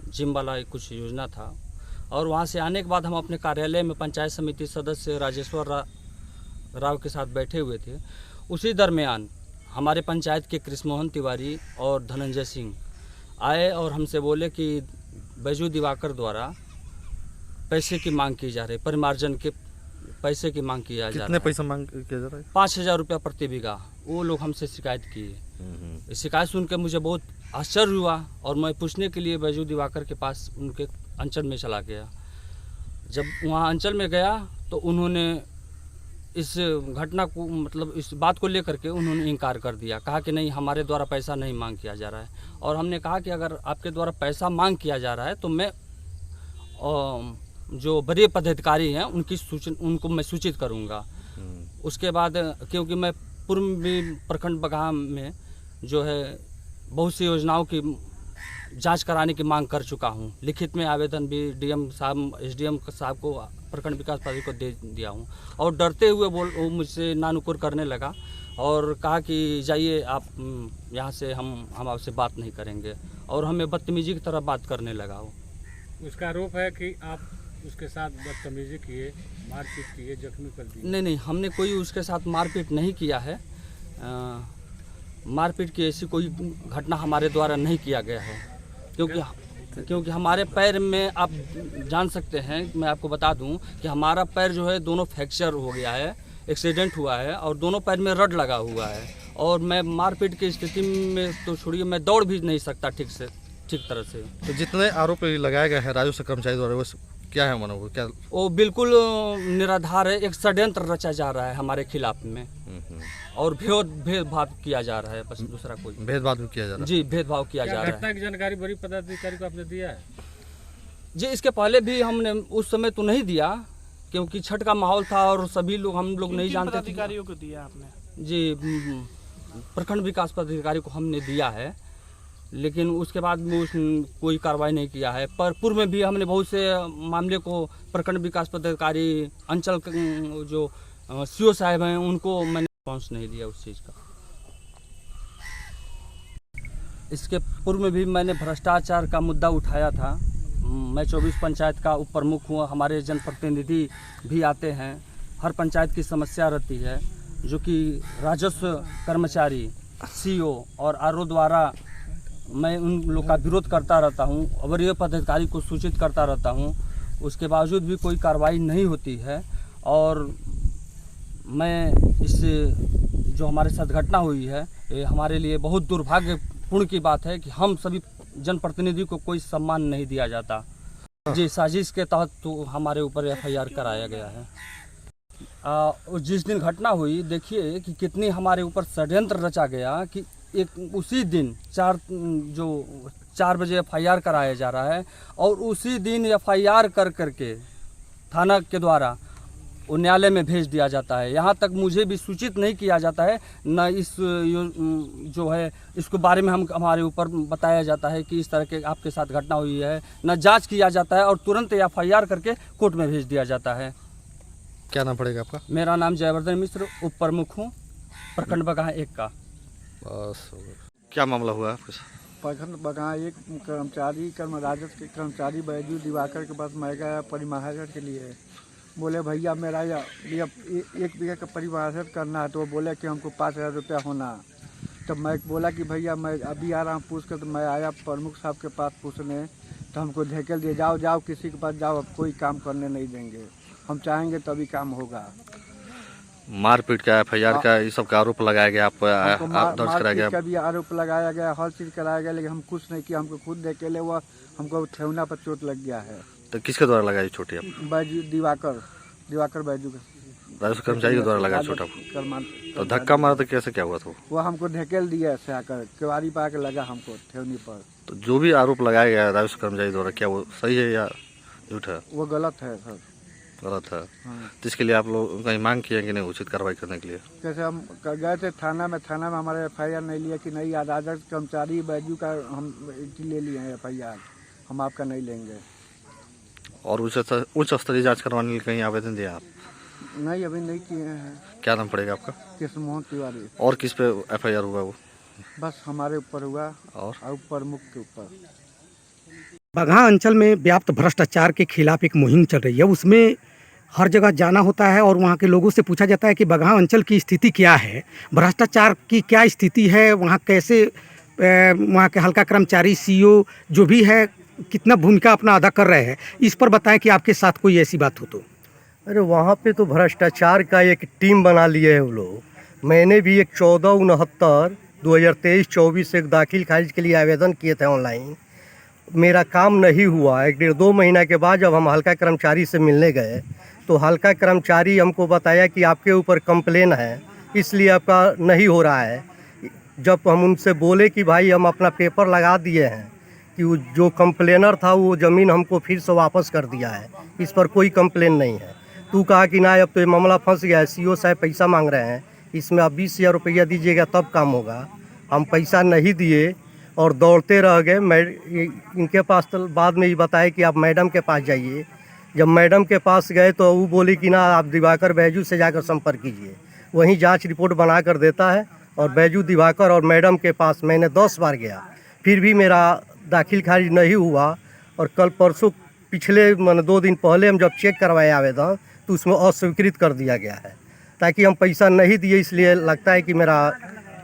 जिम वाला कुछ योजना था, और वहाँ से आने के बाद हम अपने कार्यालय में पंचायत समिति सदस्य राजेश्वर राव के साथ बैठे हुए थे। उसी दरमियान हमारे पंचायत के कृष्णमोहन तिवारी और धनंजय सिंह आए और हमसे बोले कि बैजू दिवाकर द्वारा पैसे की मांग की जा रही है, परिमार्जन के पैसे की मांग किया जा रहा है। कितने पैसा मांग किया जा रहा है? 5,000 रुपया प्रति बीघा। वो लोग हमसे शिकायत किए। शिकायत सुन के मुझे बहुत आश्चर्य हुआ और मैं पूछने के लिए बैजू दिवाकर के पास उनके अंचल में चला गया। जब वहाँ अंचल में गया तो उन्होंने इस घटना को, मतलब इस बात को लेकर के उन्होंने इनकार कर दिया। कहा कि नहीं, हमारे द्वारा पैसा नहीं मांग किया जा रहा है। और हमने कहा कि अगर आपके द्वारा पैसा मांग किया जा रहा है तो मैं जो वरीय पदाधिकारी हैं उनको मैं सूचित करूंगा। उसके बाद क्योंकि मैं पूर्वी प्रखंड बगहा में जो है बहुत सी योजनाओं की जांच कराने की मांग कर चुका हूं, लिखित में आवेदन भी डीएम साहब, एसडीएम साहब को, प्रखंड विकास पदाधिकारी को दे दिया हूं। और डरते हुए वो मुझसे नानुकुर करने लगा और कहा कि जाइए आप यहाँ से, हम आपसे बात नहीं करेंगे, और हमें बदतमीजी की तरह बात करने लगा। वो उसका आरोप है कि आप उसके साथ बदतमीजी किए, मारपीट किए, जख्मी कर दिए। नहीं, हमने कोई उसके साथ मारपीट नहीं किया है। मारपीट की ऐसी कोई घटना हमारे द्वारा नहीं किया गया है, क्योंकि हमारे पैर में, आप जान सकते हैं, मैं आपको बता दूं कि हमारा पैर जो है दोनों फ्रैक्चर हो गया है, एक्सीडेंट हुआ है और दोनों पैर में रड लगा हुआ है। और मैं मारपीट की स्थिति में तो छोड़िए, मैं दौड़ भी नहीं सकता ठीक तरह से। तो जितने आरोप लगाए गए हैं राजस्व कर्मचारी द्वारा, वो क्या है मानो? क्या वो बिल्कुल निराधार है। एक षड्यंत्र रचा जा रहा है हमारे खिलाफ में और भेदभाव किया जा रहा है, बस दूसरा कोई भेदभाव किया जा रहा है। जी, भेदभाव किया जा रहा है। घटना की जानकारी वरीय पदाधिकारी को आपने दिया है? जी, इसके पहले भी हमने उस समय तो नहीं दिया, क्योंकि छठ का माहौल था और सभी लोग, हम लोग नहीं जानते थे। अधिकारियों को दिया आपने? जी, प्रखंड विकास पदाधिकारी को हमने दिया है, लेकिन उसके बाद में कोई कार्रवाई नहीं किया है। पर पूर्व में भी हमने बहुत से मामले को प्रखंड विकास पदाधिकारी, अंचल जो सीओ साहब हैं, उनको मैंने रिस्पॉन्स नहीं दिया उस चीज़ का। इसके पूर्व में भी मैंने भ्रष्टाचार का मुद्दा उठाया था। मैं 24 पंचायत का उप प्रमुख हूँ। हमारे जनप्रतिनिधि भी आते हैं, हर पंचायत की समस्या रहती है, जो कि राजस्व कर्मचारी, सीओ और आरओ द्वारा मैं उन लोग का विरोध करता रहता हूँ, वरीय पदाधिकारी को सूचित करता रहता हूँ। उसके बावजूद भी कोई कार्रवाई नहीं होती है। और मैं इस जो हमारे साथ घटना हुई है, ये हमारे लिए बहुत दुर्भाग्यपूर्ण की बात है कि हम सभी जनप्रतिनिधि को कोई सम्मान नहीं दिया जाता। जी, साजिश के तहत तो हमारे ऊपर एफआईआर कराया गया है। जिस दिन घटना हुई, देखिए कि कितनी हमारे ऊपर षड्यंत्र रचा गया कि एक उसी दिन 4 बजे एफआईआर कराया जा रहा है और उसी दिन एफआईआर करके थाना के द्वारा वो न्यायालय में भेज दिया जाता है। यहाँ तक मुझे भी सूचित नहीं किया जाता है, न इस जो है इसके बारे में हमारे ऊपर बताया जाता है कि इस तरह के आपके साथ घटना हुई है, न जांच किया जाता है और तुरंत एफआईआर करके कोर्ट में भेज दिया जाता है। क्या नाम पड़ेगा आपका? मेरा नाम जयवर्धन मिश्र, उप प्रमुख हूँ, प्रखंड बगहा 1 का। बस, क्या मामला हुआ आपके साथ? प्रखंड बगहा 1 कर्मचारी, राजस्व के कर्मचारी बैजू दिवाकर के पास मैं गया परिमार्जन के लिए। बोले भैया मेरा 1 बीघा का परिमार्जन करना है, तो वो बोले कि हमको 5,000 रुपया होना। तब मैं बोला कि भैया मैं अभी आ रहा हूँ पूछ कर। तो मैं आया प्रमुख साहब के पास पूछने, तो हमको धकेल दिए, जाओ किसी के पास जाओ, अब कोई काम करने नहीं देंगे, हम चाहेंगे तभी काम होगा। मारपीट का, एफआईआर का, ये सब का आरोप लगाया गया, आप दर्ज कराया गया? का भी आरोप लगाया गया, हर चीज़ कराया गया, लेकिन हम कुछ नहीं किया। हमको खुद धकेले हुआ, हमको ठेहुना पर चोट लग गया है। तो किसके द्वारा लगाई चोट? बैजू दिवाकर बैजू का राजस्व कर्मचारी के द्वारा लगाया छोटा फोन? तो धक्का मारा तो कैसे क्या हुआ था? वो हमको ढकेल दिया ऐसे आकर, केवाड़ी पे आकर लगा हमको ठेवनी पर। तो जो भी आरोप लगाया गया है राजस्व कर्मचारी द्वारा, क्या वो सही है या झूठ है? वो गलत है सर। गलत है। तो इसके लिए आप लोग कहीं मांग किए कि नहीं उचित कार्रवाई करने के लिए? जैसे हम गए थे थाना में हमारे FIR नहीं लिया कि नहीं राजस्व कर्मचारी बैजू का हम ले लिए हैं FIR, हम आपका नहीं लेंगे। और उच्च स्तरीय जांच करवाने के लिए कहीं आवेदन दिया आप? नहीं, अभी नहीं किए हैं। क्या नाम पड़ेगा आपका? कृष्णमोहन तिवारी। और किस पे FIR हुआ वो? बस हमारे ऊपर हुआ और प्रमुख के ऊपर। बगहा अंचल में व्याप्त भ्रष्टाचार के खिलाफ एक मुहिम चल रही है, उसमें हर जगह जाना होता है और वहाँ के लोगों से पूछा जाता है कि बगहा अंचल की स्थिति क्या है, भ्रष्टाचार की क्या स्थिति है, वहाँ कैसे वहाँ के हल्का कर्मचारी CO जो भी है कितना भूमिका अपना अदा कर रहे हैं, इस पर बताएं कि आपके साथ कोई ऐसी बात हो तो। अरे वहाँ पे तो भ्रष्टाचार का एक टीम बना लिए हैं वो लोग। मैंने भी एक 14/69 2023-24 एक दाखिल खारिज के लिए आवेदन किए थे ऑनलाइन। मेरा काम नहीं हुआ। 1-1.5-2 महीना के बाद जब हम हल्का कर्मचारी से मिलने गए तो हल्का कर्मचारी हमको बताया कि आपके ऊपर कंप्लेन है, इसलिए आपका नहीं हो रहा है। जब हम उनसे बोले कि भाई हम अपना पेपर लगा दिए हैं कि वो जो कंप्लेनर था वो ज़मीन हमको फिर से वापस कर दिया है, इस पर कोई कंप्लेन नहीं है। तू कहा कि ना अब तो ये मामला फंस गया है, CO साहब पैसा मांग रहे हैं, इसमें आप 20,000 रुपया दीजिएगा तब काम होगा। हम पैसा नहीं दिए और दौड़ते रह गए। इनके पास तो बाद में ये बताया कि आप मैडम के पास जाइए। जब मैडम के पास गए तो वो बोली कि ना आप दिवाकर बैजू से जाकर संपर्क कीजिए, वहीं जांच रिपोर्ट बना कर देता है। और बैजू दिवाकर और मैडम के पास मैंने 10 बार गया, फिर भी मेरा दाखिल खारिज नहीं हुआ। और कल परसों पिछले 2 दिन पहले हम जब चेक करवाए आवेदन तो उसमें अस्वीकृत कर दिया गया है, ताकि हम पैसा नहीं दिए, इसलिए लगता है कि मेरा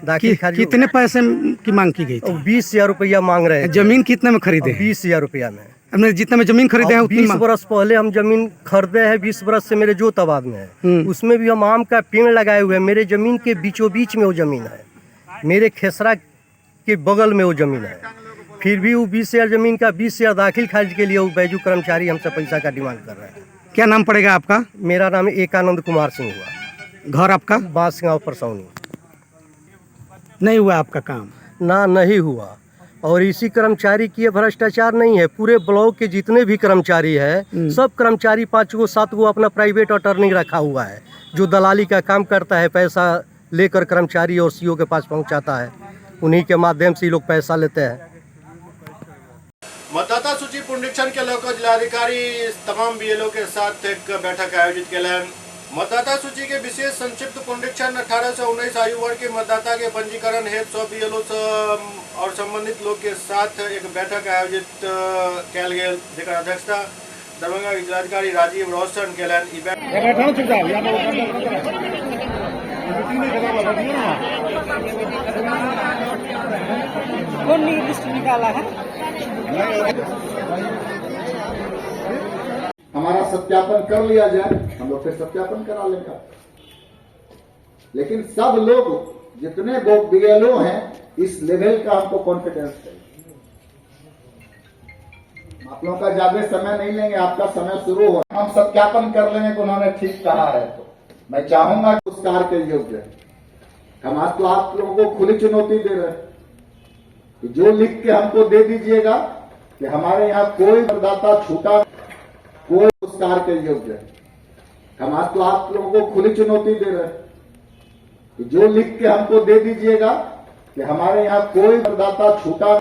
दाखिल खारिज। कितने पैसे की मांग की गई थी? 20,000 रुपया मांग रहे हैं। जमीन कितने में खरीदे? 20,000 रुपया में। हमने जितने में जमीन खरीदे हैं 20 बरस पहले हम जमीन खरीदे हैं। 20 बरस से मेरे जोताबाद में है, उसमें भी हम आम का पेड़ लगाए हुए हैं। मेरे जमीन के बीचों बीच में वो जमीन है, मेरे खेसरा के बगल में वो जमीन है। फिर भी वो 20,000 जमीन का 20,000 दाखिल खारिज के लिए वो बैजू कर्मचारी हमसे पैसा का डिमांड कर रहे हैं। क्या नाम पड़ेगा आपका? मेरा नाम एकानंद कुमार सिंह हुआ। घर आपका? बांसगांव परसौनी। नहीं हुआ आपका काम? ना, नहीं हुआ। और इसी कर्मचारी की भ्रष्टाचार नहीं है, पूरे ब्लॉक के जितने भी कर्मचारी है सब कर्मचारी 5-7 गो अपना प्राइवेट अटर्नी रखा हुआ है, जो दलाली का काम करता है, पैसा लेकर कर्मचारी और CO के पास पहुंचाता है, उन्हीं के माध्यम से ये लोग पैसा लेते हैं। मतदाता सूची पुनरीक्षण के लेकर जिलाधिकारी तमाम BLO के साथ एक बैठक आयोजित के मतदाता सूची के विशेष संक्षिप्त पुनरीक्षण 18 से 19 आयु वर्ग के मतदाता के पंजीकरण हेतु 100 BLO और संबंधित लोग के साथ एक बैठक आयोजित कल गेल, जेकर अध्यक्षता दरभंगा के जिलाधिकारी राजीव रोशन केलन। कौन लिस्ट निकाला है? हमारा सत्यापन कर लिया जाए, हम लोग फिर सत्यापन करा लेंगे। लेकिन सब लोग जितने BLO हैं इस लेवल का हमको कॉन्फिडेंस चाहिए। आप लोगों का ज्यादा समय नहीं लेंगे, आपका समय शुरू हो, हम सत्यापन कर लेंगे कि उन्होंने ठीक कहा है। तो मैं चाहूंगा पुरस्कार के योग्य हम आज तो आप लोगों को खुली चुनौती दे रहे हैं कि जो लिख के हमको दे दीजिएगा कि हमारे यहाँ कोई मतदाता छूटा, कोई पुरस्कार के योग्य हम आज तो आप लोगों को खुली चुनौती दे रहे हैं कि जो लिख के हमको दे दीजिएगा कि हमारे यहाँ कोई मतदाता छूटा,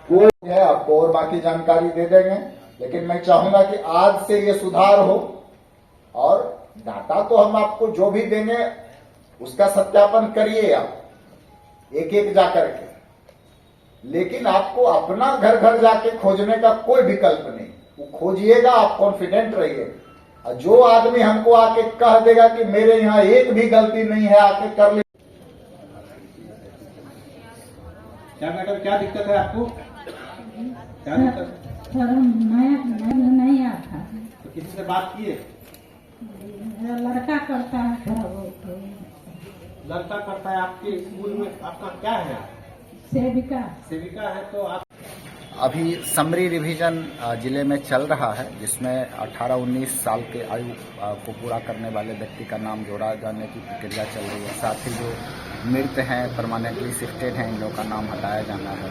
कोई है, आपको और बाकी जानकारी दे देंगे। लेकिन मैं चाहूंगा कि आज से ये सुधार हो और डाटा तो हम आपको जो भी देंगे उसका सत्यापन करिए आप एक एक जाकर के, लेकिन आपको अपना घर घर जाके खोजने का कोई विकल्प नहीं। वो खोजिएगा, आप कॉन्फिडेंट रहिए। और जो आदमी हमको आके कह देगा कि मेरे यहाँ एक भी गलती नहीं है, आके कर ले। क्या मैडम, क्या दिक्कत है आपको? क्या दिक्कत? नहीं आता। तो किसी से बात किए? लड़का करता है। लड़का करता है। आपके स्कूल में आपका क्या है? सेविका। सेविका है। तो आप अभी समरी रिवीजन जिले में चल रहा है, जिसमें 18-19 साल के आयु को पूरा करने वाले व्यक्ति का नाम जोड़ा जाने की प्रक्रिया चल रही है। साथ ही जो मृत हैं, परमानेंटली शिफ्टेड हैं, इन लोगों का नाम हटाया जाना है।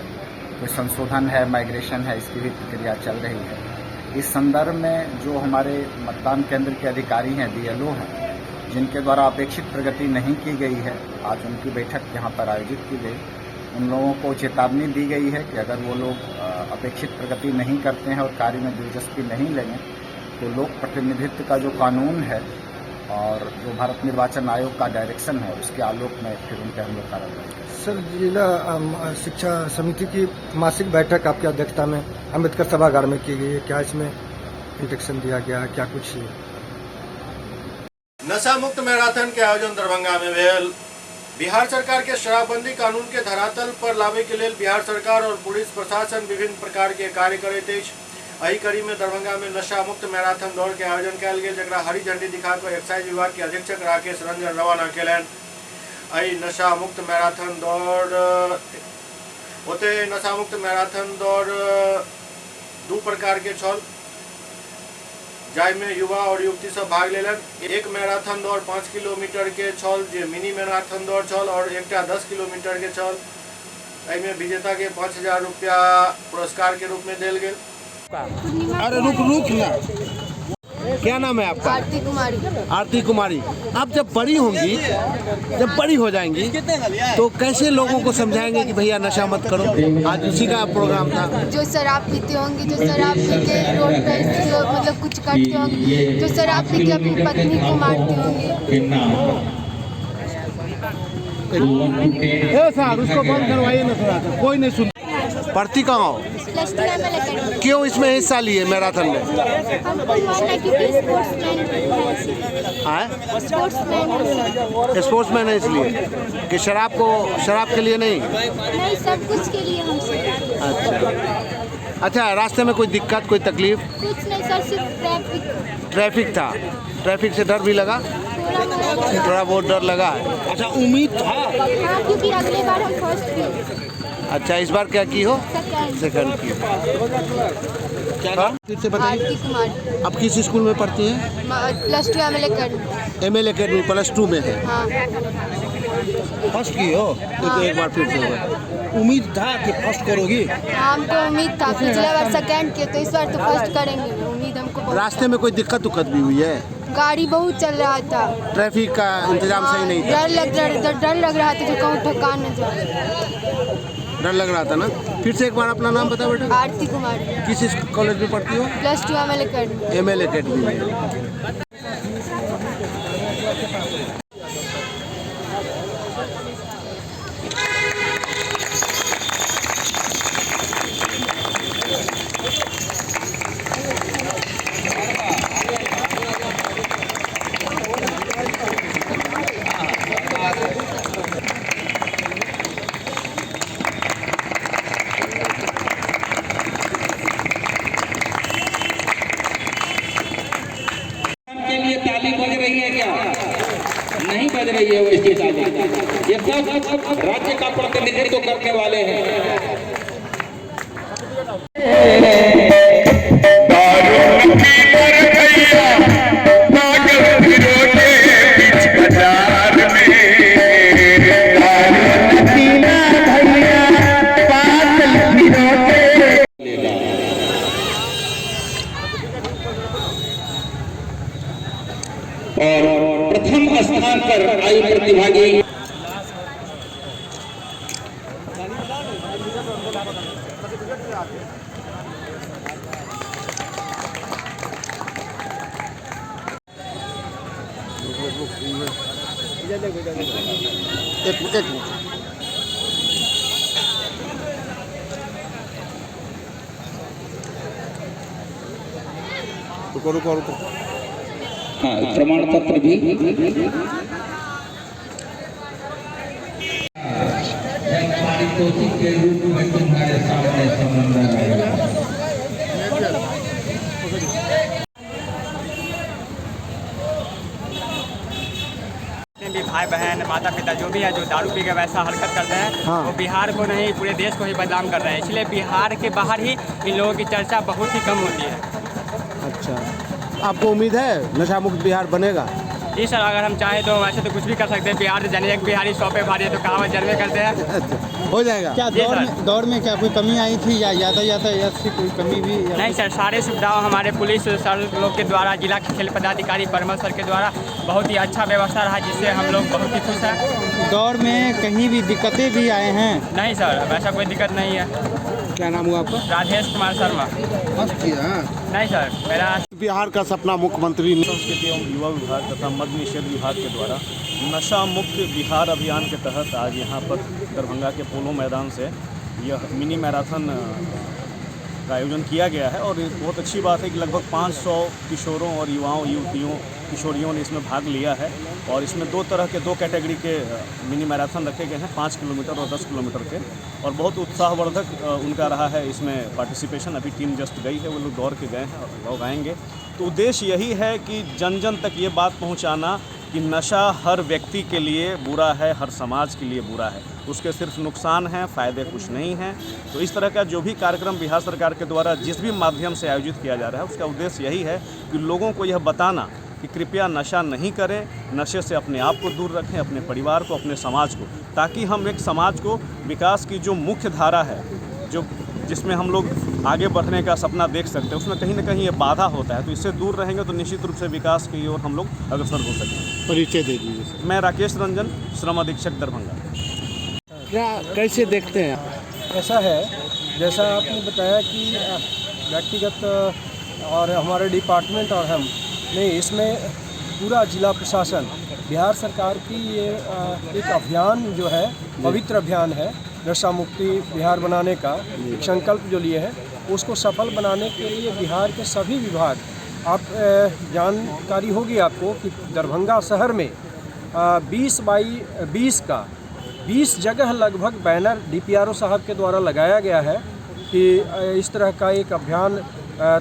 कोई संशोधन है, माइग्रेशन है, इसकी भी प्रक्रिया चल रही है। इस संदर्भ में जो हमारे मतदान केंद्र के अधिकारी हैं, BLO हैं, जिनके द्वारा अपेक्षित प्रगति नहीं की गई है, आज उनकी बैठक यहाँ पर आयोजित की गई। उन लोगों को चेतावनी दी गई है कि अगर वो लोग अपेक्षित प्रगति नहीं करते हैं और कार्य में दिलचस्पी नहीं लेंगे तो लोक प्रतिनिधित्व का जो कानून है और जो भारत निर्वाचन आयोग का डायरेक्शन है, उसके आलोक में फिर उनके हम लोग कार्रवाई करेंगे। सर, जिला शिक्षा समिति की मासिक बैठक आपकी अध्यक्षता में अम्बेडकर सभागार में की गई है, क्या इसमें इंजेक्शन दिया गया है, क्या कुछ? नशा मुक्त मैराथन के आयोजन दरभंगा में भेल। बिहार सरकार के शराबबंदी कानून के धरातल पर लावे के लिए बिहार सरकार और पुलिस प्रशासन विभिन्न प्रकार के कार्य करैत अछि। एहि कड़ी में दरभंगा में नशा मुक्त मैराथन दौड़ के आयोजन कयल गेल, जकरा हरी झंडी दिखाकर एक्साइज विभाग के अधीक्षक राकेश रंजन रवाना केलनि। एहि नशा मुक्त मैराथन दौड़ दू प्रकार के छल, जाहिमे युवा और युवती सब भाग लेलनि। एक मैराथन दौड़ 5 किलोमीटर के छल, जे मिनी मैराथन दौड़ छल, और एकटा 10 किलोमीटर के छल। एहिमे विजेता के 5000 रुपया पुरस्कार के रूप में देल गेल। अरे रुक ना, क्या नाम है आपका? आरती कुमारी। आरती कुमारी, आप जब बड़ी होंगी, जब बड़ी हो जाएंगी तो कैसे लोगों को समझाएंगे कि भैया नशा मत करो? आज उसी का प्रोग्राम था। जो शराब पीती होंगी, जो शराब पी के रोड पे जो मतलब कुछ करती होंगी, जो शराब पी के अपनी पत्नी को मारती होंगी। साहब उसको बंद करवाइए ना थोड़ा सा, कोई नहीं सुन। पढ़ती कहाँ हो? क्यों इसमें हिस्सा लिए मैराथन में? स्पोर्ट्समैन है इसलिए कि शराब के लिए नहीं, सब कुछ के लिए हम। अच्छा, रास्ते में कोई दिक्कत, कोई तकलीफ? कुछ नहीं सर, सिर्फ ट्रैफिक था। ट्रैफिक से डर भी लगा? थोड़ा बहुत डर लगा है। अच्छा, उम्मीद था? हाँ, क्योंकि अगले बार हम फर्स्ट भी। अच्छा, इस बार क्या की हो? सेकंड की। क्या नाम फिर से बताइए? आरती कुमारी। अब किस स्कूल में पढ़ती हैं? +2 ML अकेडमी। ML अकेडमी +2 में है। हाँ। फर्स्ट की हो? हाँ। एक बार फिर से उम्मीद था कि फर्स्ट करोगी? हमको उम्मीद था, पिछले बार सेकंड किए तो इस बार तो फर्स्ट करेंगे, उम्मीद हमको। रास्ते में कोई दिक्कत भी हुई है? गाड़ी बहुत चल रहा था, ट्रैफिक का इंतजाम सही नहीं था। डर लग रहा था जो कहूँ ठका न जाए। डर लग रहा था ना? फिर से एक बार अपना नाम बता बेटा। आरती कुमारी। किस कॉलेज में पढ़ती हो? +2 ML अकेडमी। ML अकेडमी में। नहीं बज रही है वो स्टेज आगे। ये सब राज्य का प्रतिनिधित्व करने वाले हैं। और प्रथम स्थान पर आयु प्रतिभागी रुको। हाँ, प्रमाण पत्र भी के रूप में तुम्हारे सामने समंदर भी भाई बहन माता पिता जो भी है जो दारू पी के वैसा हरकत करते हैं हाँ। वो बिहार को नहीं पूरे देश को ही बदनाम कर रहे हैं। इसलिए बिहार के बाहर ही इन लोगों की चर्चा बहुत ही कम होती है। अच्छा, आपको उम्मीद है नशा मुक्त बिहार बनेगा? जी सर, अगर हम चाहें तो वैसे तो कुछ भी कर सकते हैं। बिहार से जानिए, एक बिहारी 100 पे भारी है तो कहावत जन्मे करते हैं। हो जाएगा। क्या दौड़ में क्या कोई कमी आई थी या यातायात से कोई कमी भी? नहीं सर, सारे सुविधाओं हमारे पुलिस सर लोग के द्वारा, जिला खेल पदाधिकारी परमल सर के द्वारा बहुत ही अच्छा व्यवस्था रहा, जिससे हम लोग बहुत ही खुश हैं। दौड़ में कहीं भी दिक्कतें भी आए हैं? नहीं सर, वैसा कोई दिक्कत नहीं है। क्या नाम हुआ आपका? राजेश कुमार शर्मा। नहीं सर, मेरा बिहार का सपना मुख्यमंत्री संस्कृति एवं युवा विभाग तथा मद्य निषेध विभाग के द्वारा नशा मुक्त बिहार अभियान के तहत आज यहाँ पर दरभंगा के पोलो मैदान से यह मिनी मैराथन का आयोजन किया गया है। और बहुत अच्छी बात है कि लगभग 500 किशोरों और युवाओं युवतियों किशोरियों ने इसमें भाग लिया है। और इसमें दो तरह के 2 कैटेगरी के मिनी मैराथन रखे गए हैं, 5 किलोमीटर और 10 किलोमीटर के। और बहुत उत्साहवर्धक उनका रहा है इसमें पार्टिसिपेशन। अभी टीम जस्ट गई है, वो लोग दौड़ के गए हैं और लोग आएंगे। तो उद्देश्य यही है कि जन जन तक ये बात पहुंचाना कि नशा हर व्यक्ति के लिए बुरा है, हर समाज के लिए बुरा है, उसके सिर्फ नुकसान हैं, फ़ायदे कुछ नहीं हैं। तो इस तरह का जो भी कार्यक्रम बिहार सरकार के द्वारा जिस भी माध्यम से आयोजित किया जा रहा है, उसका उद्देश्य यही है कि लोगों को यह बताना कि कृपया नशा नहीं करें, नशे से अपने आप को दूर रखें, अपने परिवार को, अपने समाज को, ताकि हम एक समाज को विकास की जो मुख्य धारा है, जो जिसमें हम लोग आगे बढ़ने का सपना देख सकते हैं, उसमें कहीं ना कहीं ये बाधा होता है। तो इससे दूर रहेंगे तो निश्चित रूप से विकास की ओर हम लोग अग्रसर हो सकेंगे। परिचय दे दीजिए। मैं राकेश रंजन, श्रम अधीक्षक दरभंगा। क्या कैसे देखते हैं? ऐसा है, जैसा आपने बताया कि व्यक्तिगत और हमारे डिपार्टमेंट और हम नहीं, इसमें पूरा जिला प्रशासन, बिहार सरकार की ये एक अभियान जो है, पवित्र अभियान है, नशा मुक्ति बिहार बनाने का एक संकल्प जो लिए हैं, उसको सफल बनाने के लिए बिहार के सभी विभाग, आप जानकारी होगी आपको कि दरभंगा शहर में 20 बाई 20 का 20 जगह लगभग बैनर DPRO साहब के द्वारा लगाया गया है कि इस तरह का एक अभियान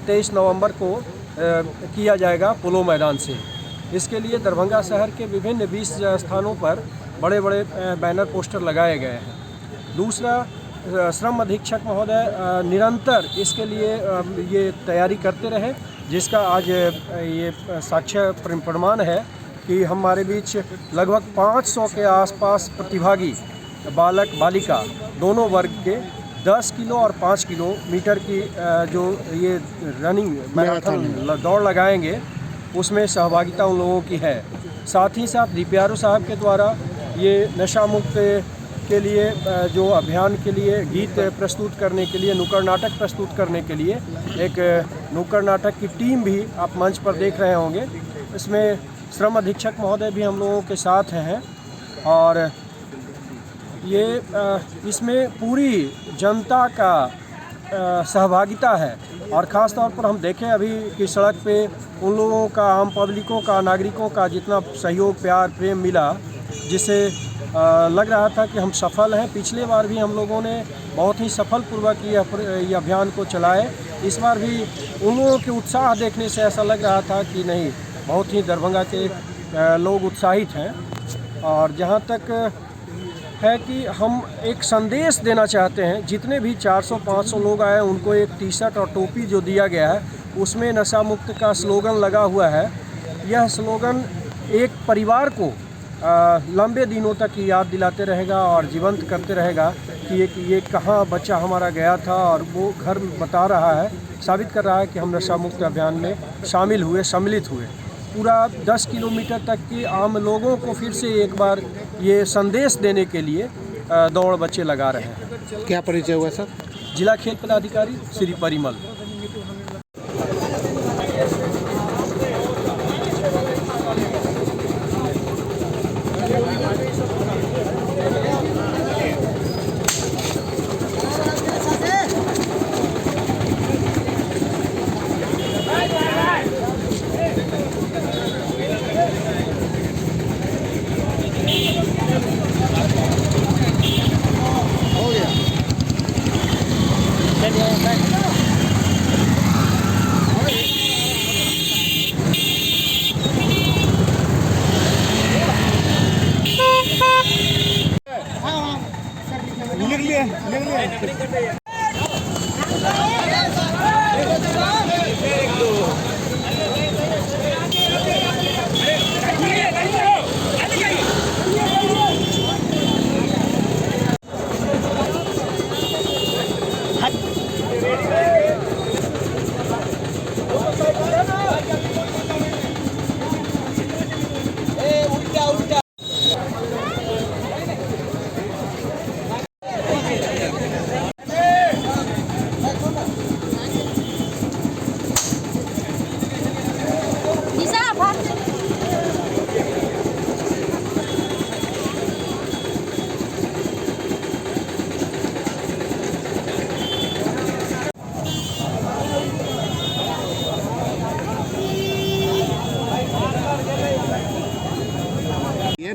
23 नवंबर को किया जाएगा पोलो मैदान से। इसके लिए दरभंगा शहर के विभिन्न 20 स्थानों पर बड़े बड़े बैनर पोस्टर लगाए गए हैं। दूसरा, श्रम अधीक्षक महोदय निरंतर इसके लिए ये तैयारी करते रहे, जिसका आज ये साक्ष्य प्रमाण है कि हमारे बीच लगभग 500 के आसपास प्रतिभागी बालक बालिका दोनों वर्ग के 10 किलो और 5 किलोमीटर की जो ये रनिंग मैराथन दौड़ लगाएंगे, उसमें सहभागिता उन लोगों की है। साथ ही साथ DPRO साहब के द्वारा ये नशा मुक्त के लिए जो अभियान के लिए गीत प्रस्तुत करने के लिए, नुक्कड़ नाटक प्रस्तुत करने के लिए एक नुक्कड़ नाटक की टीम भी आप मंच पर देख रहे होंगे। इसमें श्रम अधीक्षक महोदय भी हम लोगों के साथ हैं और ये इसमें पूरी जनता का सहभागिता है। और ख़ास तौर पर हम देखें अभी कि सड़क पे उन लोगों का, आम पब्लिकों का, नागरिकों का जितना सहयोग, प्यार, प्रेम मिला, जिससे लग रहा था कि हम सफल हैं। पिछले बार भी हम लोगों ने बहुत ही सफलपूर्वक ये अभियान को चलाए। इस बार भी उन लोगों के उत्साह देखने से ऐसा लग रहा था कि नहीं, बहुत ही दरभंगा के लोग उत्साहित हैं। और जहाँ तक है कि हम एक संदेश देना चाहते हैं, जितने भी 400-500 लोग आए उनको एक टी-शर्ट और टोपी जो दिया गया है, उसमें नशा मुक्त का स्लोगन लगा हुआ है। यह स्लोगन एक परिवार को लंबे दिनों तक याद दिलाते रहेगा और जीवंत करते रहेगा कि ये कहाँ बच्चा हमारा गया था, और वो घर बता रहा है, साबित कर रहा है कि हम नशा मुक्त अभियान में शामिल हुए, सम्मिलित हुए। पूरा 10 किलोमीटर तक के आम लोगों को फिर से एक बार ये संदेश देने के लिए दौड़ बच्चे लगा रहे हैं। क्या परिचय हुआ सर? जिला खेल पदाधिकारी श्री परिमल।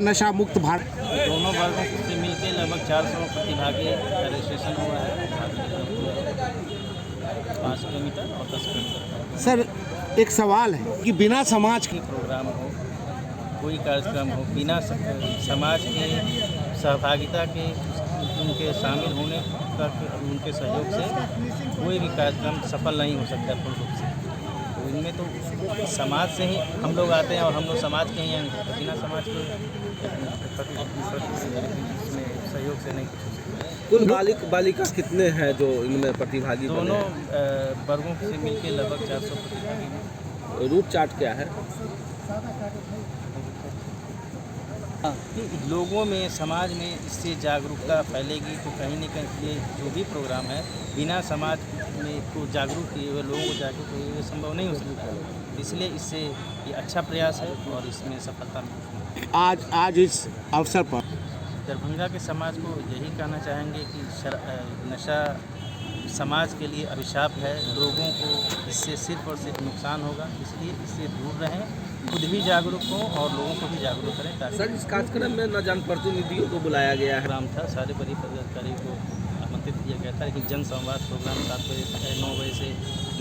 नशा मुक्त भारत। दोनों वर्गों से मिलकर लगभग 400 प्रतिभागी का रजिस्ट्रेशन हुआ है, 5 किलोमीटर और 10 किलोमीटर। सर एक सवाल है कि बिना समाज के प्रोग्राम हो, कोई कार्यक्रम हो, बिना समाज के सहभागिता के, उनके शामिल होने तक, उनके सहयोग से कोई भी कार्यक्रम सफल नहीं हो सकता पूर्ण रूप से। तो इनमें तो समाज से ही हम लोग आते हैं और हम लोग समाज के ही हैं, तो बिना समाज के इसमें सहयोग से नहीं कुछ। कुल बालिका कितने हैं जो इनमें प्रतिभागी? दोनों वर्गों से मिलकर लगभग 400 प्रतिभागी। रूट चार्ट क्या है? लोगों में, समाज में इससे जागरूकता फैलेगी तो कहीं न कहीं ये जो भी प्रोग्राम है बिना समाज में को जागरूक किए हुए, लोगों को जागरूक किए हुए संभव नहीं हो सकता। इसलिए इससे ये अच्छा प्रयास है और इसमें सफलता मिलेगी। आज इस अवसर पर दरभंगा के समाज को यही कहना चाहेंगे कि नशा समाज के लिए अभिशाप है, लोगों को इससे सिर्फ और सिर्फ नुकसान होगा, इसलिए इससे दूर रहें, खुद भी जागरूक हों और लोगों को भी जागरूक करें। ताकि सर इस कार्यक्रम में न जनप्रतिनिधियों को बुलाया गया है? प्रोग्राम था, सारे बड़ी पदाधिकारी को आमंत्रित किया गया था, लेकिन जन संवाद प्रोग्राम 7 बजे से 9 बजे से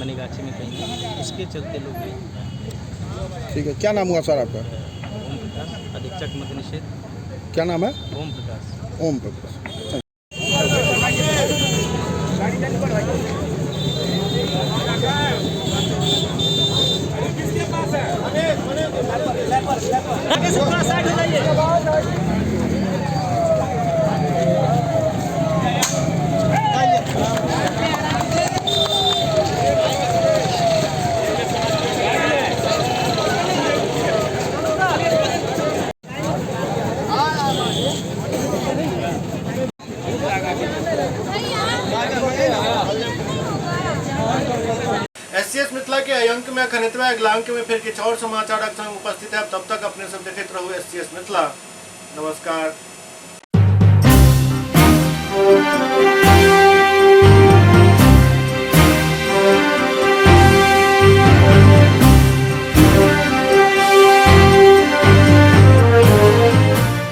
मनीगाछी में कहीं, इसके चलते लोग नहीं। ठीक है, क्या नाम हुआ सर आपका? ओम प्रकाश, अधीक्षक मद्य निषेध। क्या नाम है? ओम प्रकाश। ओम प्रकाश। SCS मिथिला के अंक में खनितवा अगला अंक में फिर कुछ और समाचार उपस्थित है। तब तक अपने सब देखते रहो SCS मिथिला। नमस्कार।